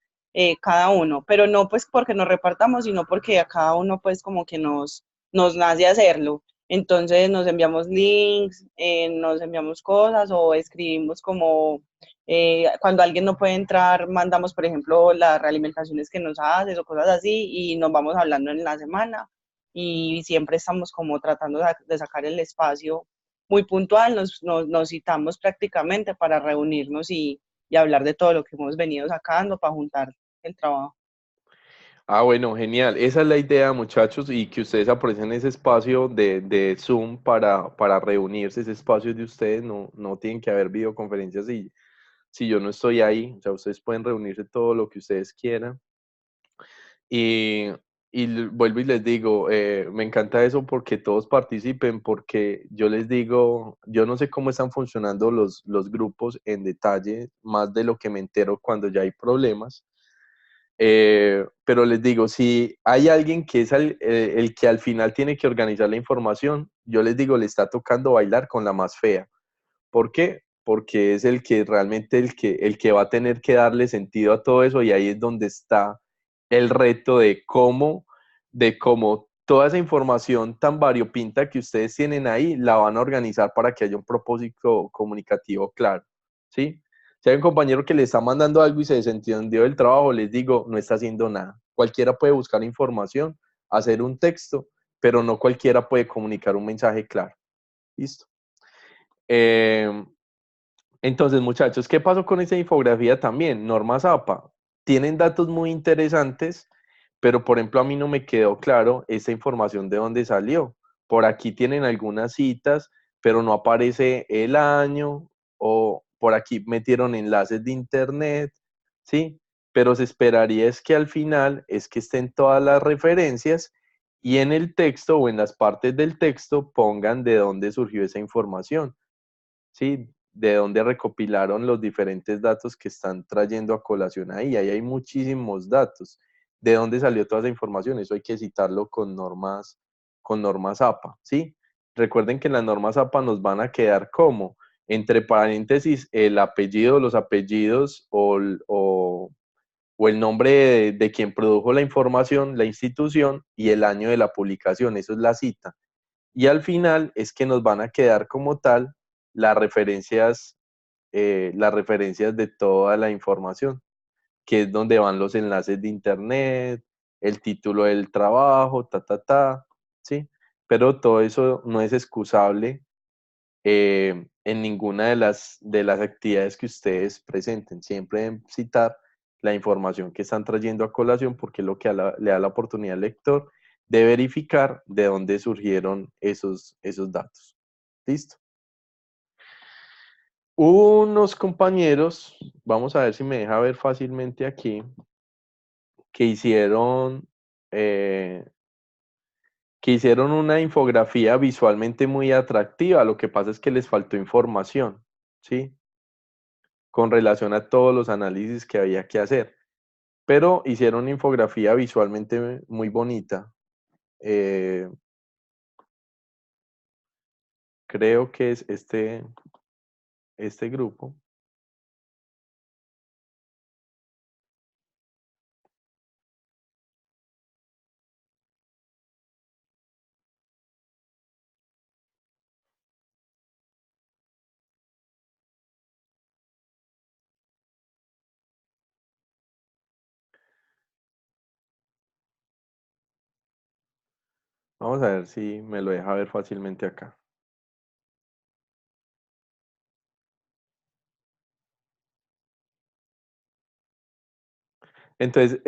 cada uno, pero no pues porque nos repartamos, sino porque a cada uno pues como que nos nace hacerlo. Entonces nos enviamos links, nos enviamos cosas o escribimos como cuando alguien no puede entrar, mandamos por ejemplo las realimentaciones que nos haces o cosas así y nos vamos hablando en la semana y siempre estamos como tratando de sacar el espacio muy puntual, nos citamos prácticamente para reunirnos y hablar de todo lo que hemos venido sacando para juntar el trabajo. Ah, bueno, genial. Esa es la idea, muchachos, y que ustedes aprecien ese espacio de Zoom para reunirse, ese espacio de ustedes, no tienen que haber videoconferencias si yo no estoy ahí, o sea, ustedes pueden reunirse todo lo que ustedes quieran. Y, vuelvo y les digo, me encanta eso porque todos participen, porque yo les digo, yo no sé cómo están funcionando los grupos en detalle, más de lo que me entero cuando ya hay problemas. Pero les digo, si hay alguien que es el que al final tiene que organizar la información, yo les digo, le está tocando bailar con la más fea. ¿Por qué? Porque es el que realmente el que va a tener que darle sentido a todo eso y ahí es donde está el reto de cómo toda esa información tan variopinta que ustedes tienen ahí la van a organizar para que haya un propósito comunicativo claro, ¿sí? Si hay un compañero que le está mandando algo y se desentendió del trabajo, les digo, no está haciendo nada. Cualquiera puede buscar información, hacer un texto, pero no cualquiera puede comunicar un mensaje claro. ¿Listo? Entonces, muchachos, ¿qué pasó con esa infografía también? Normas APA. Tienen datos muy interesantes, pero por ejemplo a mí no me quedó claro esa información de dónde salió. Por aquí tienen algunas citas, pero no aparece el año o por aquí metieron enlaces de internet, ¿sí? Pero se esperaría es que al final es que estén todas las referencias y en el texto o en las partes del texto pongan de dónde surgió esa información. ¿Sí? De dónde recopilaron los diferentes datos que están trayendo a colación ahí. Ahí hay muchísimos datos. ¿De dónde salió toda esa información? Eso hay que citarlo con normas APA, ¿sí? Recuerden que en las normas APA nos van a quedar como, entre paréntesis, el apellido, los apellidos o el nombre de quien produjo la información, la institución y el año de la publicación. Eso es la cita. Y al final es que nos van a quedar como tal las referencias de toda la información, que es donde van los enlaces de internet, el título del trabajo, ¿sí? Pero todo eso no es excusable en ninguna de las actividades que ustedes presenten. Siempre deben citar la información que están trayendo a colación, porque es lo que le da la oportunidad al lector de verificar de dónde surgieron esos datos. ¿Listo? Unos compañeros, vamos a ver si me deja ver fácilmente aquí, que hicieron una infografía visualmente muy atractiva. Lo que pasa es que les faltó información, ¿sí? Con relación a todos los análisis que había que hacer. Pero hicieron una infografía visualmente muy bonita. Creo que es este grupo. Vamos a ver si me lo deja ver fácilmente acá. Entonces,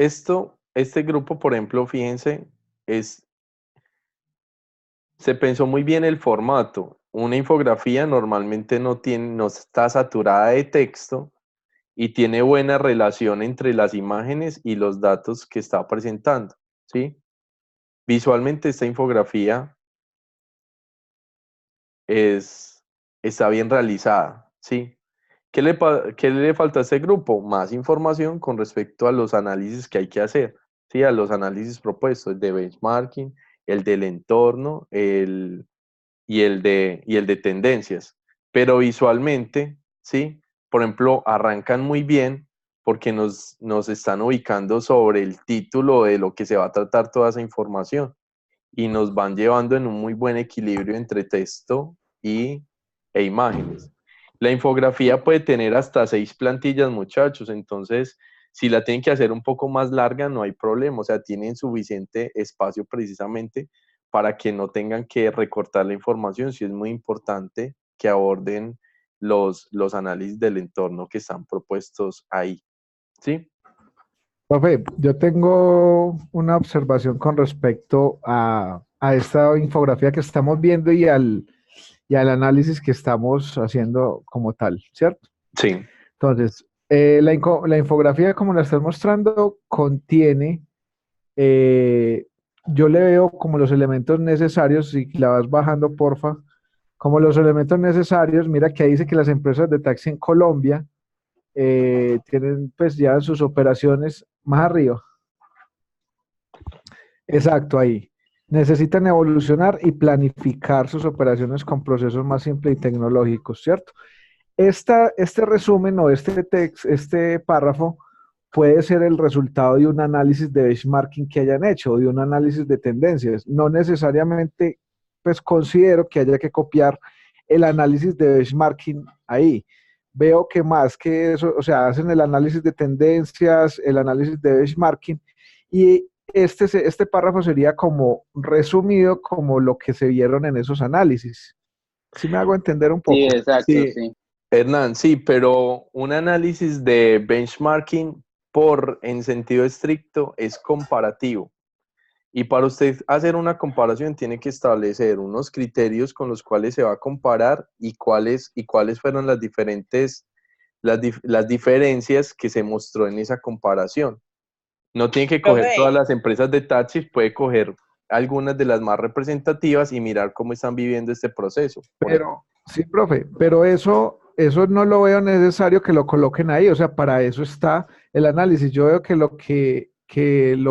este grupo, por ejemplo, fíjense, se pensó muy bien el formato. Una infografía normalmente no está saturada de texto y tiene buena relación entre las imágenes y los datos que está presentando, ¿sí? Visualmente esta infografía está bien realizada, ¿sí? ¿Qué le falta a este grupo? Más información con respecto a los análisis que hay que hacer, ¿sí? A los análisis propuestos, el de benchmarking, el del entorno, y el de tendencias. Pero visualmente, ¿sí? Por ejemplo, arrancan muy bien porque nos están ubicando sobre el título de lo que se va a tratar toda esa información y nos van llevando en un muy buen equilibrio entre texto e imágenes. La infografía puede tener hasta 6 plantillas, muchachos, entonces si la tienen que hacer un poco más larga no hay problema, o sea, tienen suficiente espacio precisamente para que no tengan que recortar la información. Sí es muy importante que aborden los análisis del entorno que están propuestos ahí, ¿sí? Profe, yo tengo una observación con respecto a esta infografía que estamos viendo y al análisis que estamos haciendo como tal, ¿cierto? Sí. Entonces, la infografía, como la estás mostrando, contiene, yo le veo como los elementos necesarios, si la vas bajando, porfa, como los elementos necesarios, mira que ahí dice que las empresas de taxi en Colombia tienen pues ya sus operaciones más arriba. Exacto, ahí. Necesitan evolucionar y planificar sus operaciones con procesos más simples y tecnológicos, ¿cierto? Este resumen o este párrafo puede ser el resultado de un análisis de benchmarking que hayan hecho, o de un análisis de tendencias. No necesariamente, pues considero que haya que copiar el análisis de benchmarking ahí. Veo que más que eso, o sea, hacen el análisis de tendencias, el análisis de benchmarking, y este párrafo sería como resumido como lo que se vieron en esos análisis. ¿Sí me hago entender un Sí, poco? exacto, Sí, sí. Hernán, sí, pero un análisis de benchmarking en sentido estricto es comparativo. Y para usted hacer una comparación tiene que establecer unos criterios con los cuales se va a comparar y cuáles fueron las diferencias que se mostró en esa comparación. No tiene que coger Profe, todas las empresas de taxis, puede coger algunas de las más representativas y mirar cómo están viviendo este proceso. Pero, sí, profe, pero eso no lo veo necesario que lo coloquen ahí, o sea, para eso está el análisis. Yo veo que lo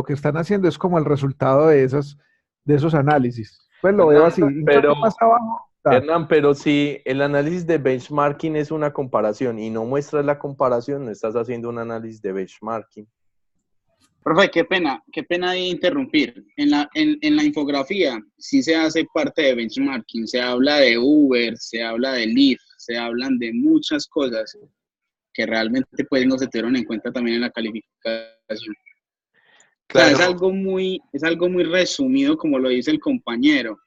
que están haciendo es como el resultado de esos análisis. Pues lo veo Hernán, así. pero Incluso más abajo está. Hernán, pero si el análisis de benchmarking es una comparación y no muestras la comparación, no estás haciendo un análisis de benchmarking. Profe, qué pena de interrumpir. En la infografía sí se hace parte de benchmarking, se habla de Uber, se habla de Lyft, se hablan de muchas cosas que realmente pues no se tuvieron en cuenta también en la calificación. O sea, Claro, es algo muy resumido, como lo dice el compañero,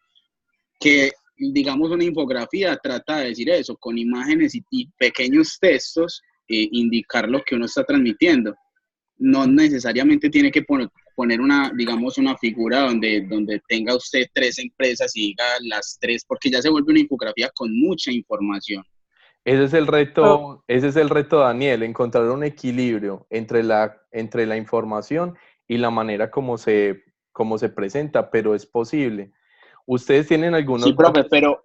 que digamos una infografía trata de decir eso, con imágenes y pequeños textos, indicar lo que uno está transmitiendo. No necesariamente tiene que poner una, digamos, una figura donde tenga usted 3 empresas y diga las 3, porque ya se vuelve una infografía con mucha información. ese es el reto, Daniel, encontrar un equilibrio entre la información y la manera como se presenta, pero es posible. Ustedes tienen Sí, algunos profe, datos.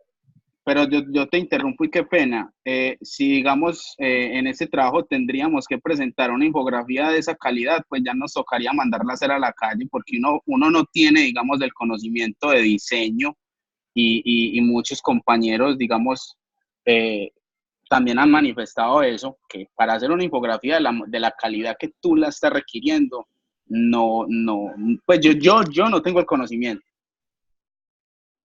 pero yo te interrumpo y qué pena. Si digamos en este trabajo tendríamos que presentar una infografía de esa calidad, pues ya nos tocaría mandarla a hacer a la calle porque uno no tiene, digamos, del conocimiento de diseño y muchos compañeros, digamos, también han manifestado eso, que para hacer una infografía de la calidad que tú la estás requiriendo, pues yo no tengo el conocimiento.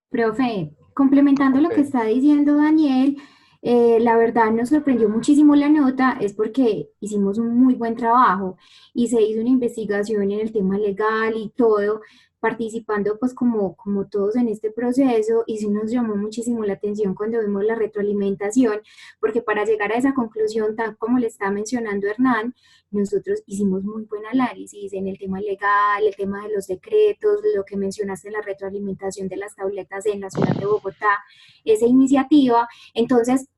Profe, complementando lo que Ok. está diciendo Daniel, la verdad nos sorprendió muchísimo la nota, es porque hicimos un muy buen trabajo y se hizo una investigación en el tema legal y todo, participando pues como todos en este proceso y sí nos llamó muchísimo la atención cuando vimos la retroalimentación, porque para llegar a esa conclusión, tal como le está mencionando Hernán, nosotros hicimos muy buen análisis en el tema legal, el tema de los decretos, lo que mencionaste en la retroalimentación de las tabletas en la ciudad de Bogotá, esa iniciativa. Entonces,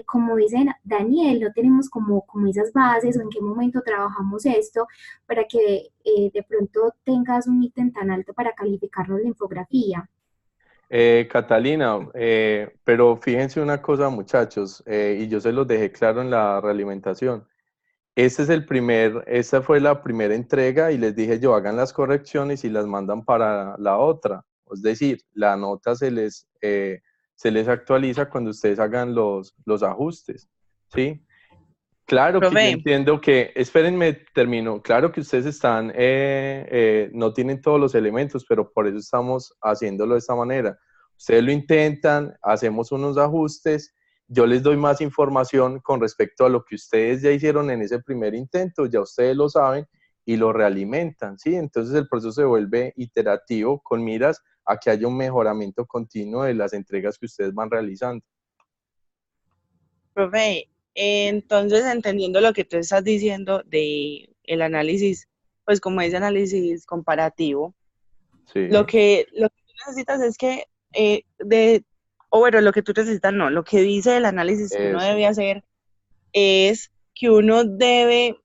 como dice Daniel, no tenemos como esas bases o en qué momento trabajamos esto para que de pronto tengas un ítem tan alto para calificarnos la infografía. Catalina, pero fíjense una cosa, muchachos, y yo se los dejé claro en la realimentación. Esta fue la primera entrega y les dije yo, hagan las correcciones y las mandan para la otra. Es decir, la nota se les actualiza cuando ustedes hagan los ajustes, ¿sí? Claro que yo Profe, entiendo que, espérenme, termino. Claro que ustedes no tienen todos los elementos, pero por eso estamos haciéndolo de esta manera. Ustedes lo intentan, hacemos unos ajustes, yo les doy más información con respecto a lo que ustedes ya hicieron en ese primer intento, ya ustedes lo saben y lo realimentan, ¿sí? Entonces el proceso se vuelve iterativo con miras a que haya un mejoramiento continuo de las entregas que ustedes van realizando. profe, entonces entendiendo lo que tú estás diciendo de el análisis, pues como ese análisis comparativo, Sí, lo que tú necesitas es que o bueno, lo que tú necesitas no, lo que dice el análisis que uno eso. debe hacer es que uno debe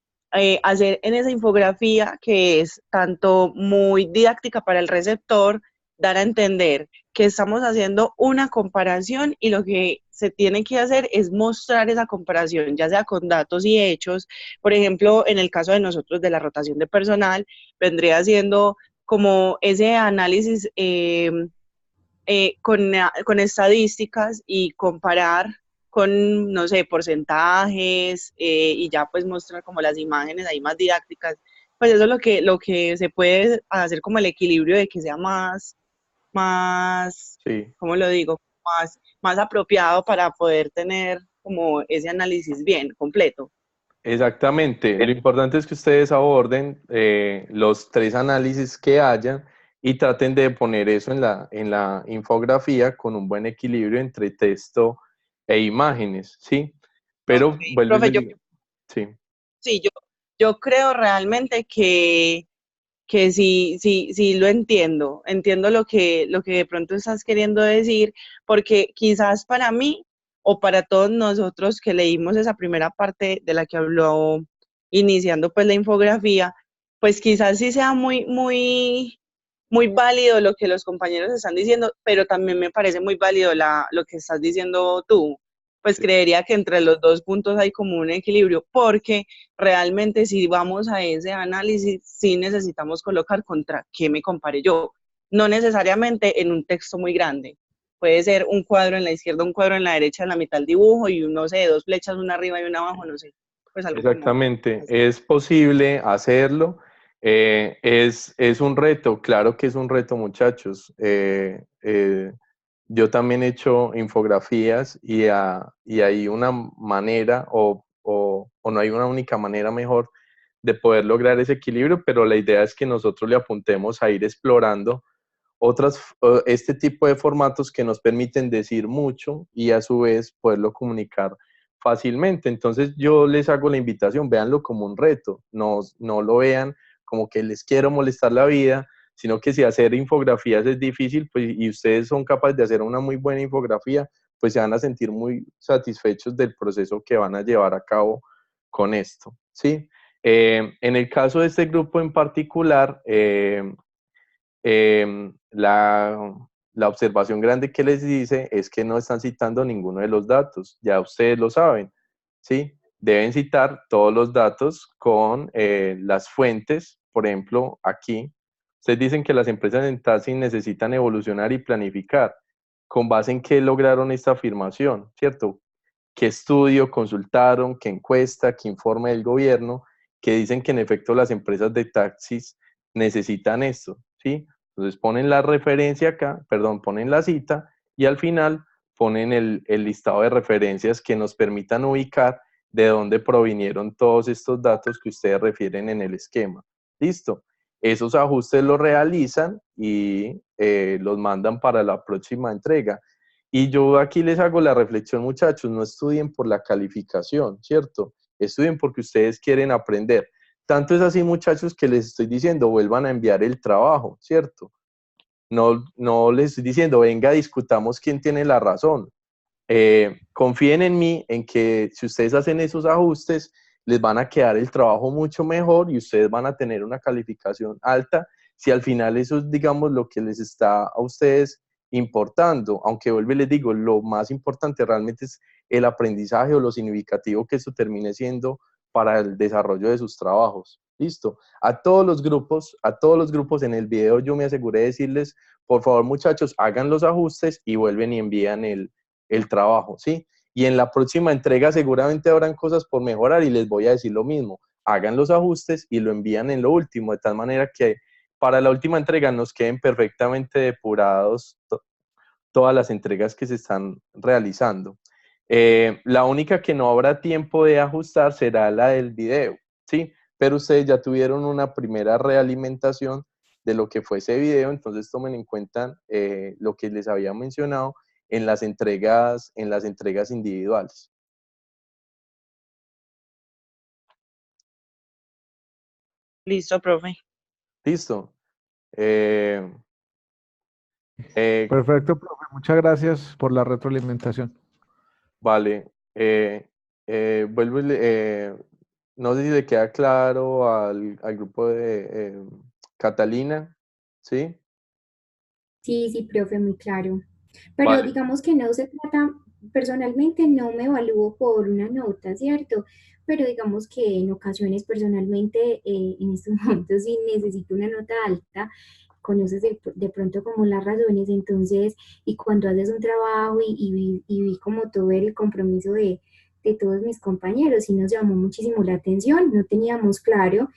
hacer en esa infografía que es tanto muy didáctica para el receptor, dar a entender que estamos haciendo una comparación y lo que se tiene que hacer es mostrar esa comparación, ya sea con datos y hechos. Por ejemplo, en el caso de nosotros de la rotación de personal, vendría siendo como ese análisis con estadísticas y comparar con, no sé, porcentajes y ya pues mostrar como las imágenes ahí más didácticas. Pues eso es lo que se puede hacer como el equilibrio de que sea más, Sí. ¿cómo lo digo? Más apropiado para poder tener como ese análisis bien, completo. Exactamente. Lo importante es que ustedes aborden los 3 análisis que hayan y traten de poner eso en la infografía con un buen equilibrio entre texto e imágenes, ¿sí? Pero Okay. vuelvo y Profe, les digo, sí. sí, yo creo realmente que sí lo entiendo, entiendo lo que de pronto estás queriendo decir, porque quizás para mí o para todos nosotros que leímos esa primera parte de la que habló iniciando pues la infografía, pues quizás sí sea muy válido lo que los compañeros están diciendo, pero también me parece muy válido lo que estás diciendo tú. Pues Sí. creería que entre los dos puntos hay como un equilibrio, porque realmente si vamos a ese análisis, sí necesitamos colocar contra qué me compare yo. No necesariamente en un texto muy grande. Puede ser un cuadro en la izquierda, un cuadro en la derecha, en la mitad del dibujo y no sé, 2 flechas, una arriba y una abajo, no sé. Pues algo como Exactamente, así. es posible hacerlo, es un reto, claro que es un reto, muchachos. Yo también he hecho infografías y hay una manera o no hay una única manera mejor de poder lograr ese equilibrio, pero la idea es que nosotros le apuntemos a ir explorando este tipo de formatos que nos permiten decir mucho y a su vez poderlo comunicar fácilmente. Entonces yo les hago la invitación, véanlo como un reto, no lo vean como que les quiero molestar la vida, sino que si hacer infografías es difícil, pues, y ustedes son capaces de hacer una muy buena infografía, pues se van a sentir muy satisfechos del proceso que van a llevar a cabo con esto, ¿sí? En el caso de este grupo en particular, la observación grande que les dice es que no están citando ninguno de los datos, ya ustedes lo saben, ¿sí? Deben citar todos los datos con las fuentes, por ejemplo, aquí. Ustedes dicen que las empresas en taxi necesitan evolucionar y planificar. ¿Con base en qué lograron esta afirmación? ¿Cierto? ¿Qué estudio consultaron? ¿Qué encuesta? ¿Qué informe del gobierno? Que dicen que en efecto las empresas de taxis necesitan esto, ¿sí? Entonces ponen la referencia acá, perdón, ponen la cita y al final ponen el listado de referencias que nos permitan ubicar de dónde provinieron todos estos datos que ustedes refieren en el esquema. ¿Listo? Esos ajustes los realizan y los mandan para la próxima entrega. Y yo aquí les hago la reflexión, muchachos, no estudien por la calificación, ¿cierto? Estudien porque ustedes quieren aprender. Tanto es así, muchachos, que les estoy diciendo, vuelvan a enviar el trabajo, ¿cierto? No les estoy diciendo, venga, discutamos quién tiene la razón. Confíen en mí, en que si ustedes hacen esos ajustes, les van a quedar el trabajo mucho mejor y ustedes van a tener una calificación alta, si al final eso es, digamos, lo que les está a ustedes importando, aunque vuelvo y les digo, lo más importante realmente es el aprendizaje o lo significativo que eso termine siendo para el desarrollo de sus trabajos. Listo. A todos los grupos en el video yo me aseguré de decirles, por favor muchachos, hagan los ajustes y vuelven y envían el trabajo, ¿sí? Y en la próxima entrega seguramente habrán cosas por mejorar y les voy a decir lo mismo. Hagan los ajustes y lo envían en lo último, de tal manera que para la última entrega nos queden perfectamente depurados todas las entregas que se están realizando. La única que no habrá tiempo de ajustar será la del video, ¿sí? Pero ustedes ya tuvieron una primera realimentación de lo que fue ese video, entonces tomen en cuenta lo que les había mencionado en las entregas individuales. Listo, profe. ¿Listo? Perfecto, profe. Muchas gracias por la retroalimentación. Vale. Vuelvo no sé si le queda claro al grupo de Catalina, ¿sí? Sí, sí, profe, muy claro. Pero Vale. digamos que no se trata, personalmente no me evalúo por una nota, ¿cierto? Pero digamos que en ocasiones personalmente en estos momentos sí necesito una nota alta, conoces de pronto como las razones, entonces, y cuando haces un trabajo y vi como todo el compromiso de todos mis compañeros y nos llamó muchísimo la atención, no teníamos claro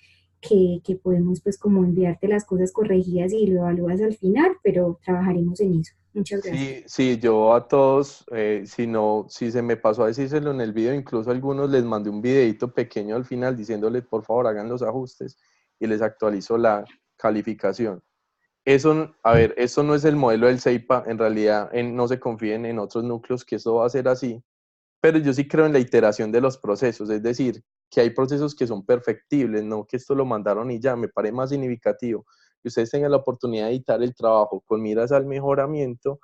que podemos pues como enviarte las cosas corregidas y lo evalúas al final, pero trabajaremos en eso. Muchas gracias. Sí, sí, yo a todos, si se me pasó a decírselo en el video, incluso a algunos les mandé un videito pequeño al final diciéndoles, por favor, hagan los ajustes y les actualizo la calificación. Eso, a ver, eso no es el modelo del CEIPA, en realidad no se confíen en otros núcleos que eso va a ser así, pero yo sí creo en la iteración de los procesos, es decir, que hay procesos que son perfectibles, no que esto lo mandaron y ya, me parece más significativo que ustedes tengan la oportunidad de editar el trabajo con miras al mejoramiento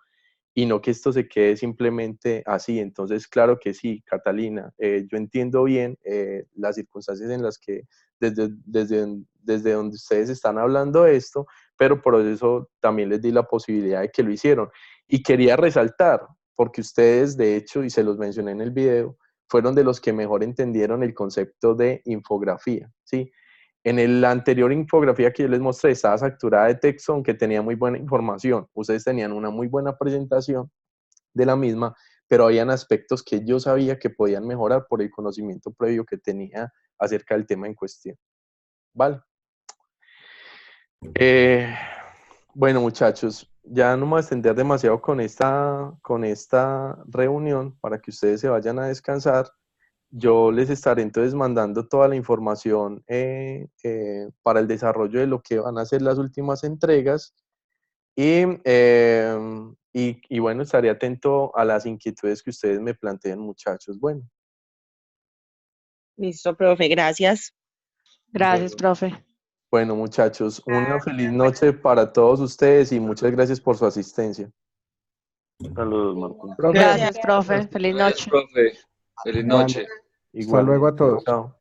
y no que esto se quede simplemente así. Entonces, claro que sí, Catalina, yo entiendo bien las circunstancias en las que desde donde ustedes están hablando de esto, pero por eso también les di la posibilidad de que lo hicieron. Y quería resaltar, porque ustedes, de hecho, y se los mencioné en el video, fueron de los que mejor entendieron el concepto de infografía, ¿sí? En la anterior infografía que yo les mostré estaba saturada de texto, aunque tenía muy buena información. Ustedes tenían una muy buena presentación de la misma, pero habían aspectos que yo sabía que podían mejorar por el conocimiento previo que tenía acerca del tema en cuestión. ¿Vale? Bueno, muchachos, ya no me voy a extender demasiado con esta reunión para que ustedes se vayan a descansar. Yo les estaré entonces mandando toda la información para el desarrollo de lo que van a ser las últimas entregas y bueno, estaré atento a las inquietudes que ustedes me planteen, muchachos. Bueno, Listo, profe, gracias. Gracias, profe. bueno, muchachos, una feliz Gracias. noche para todos ustedes y muchas gracias por su asistencia. Saludos, Marco. Profe, Gracias, profe. Feliz Gracias, noche. profe. Feliz Vale. noche. Hasta luego a todos. Chao.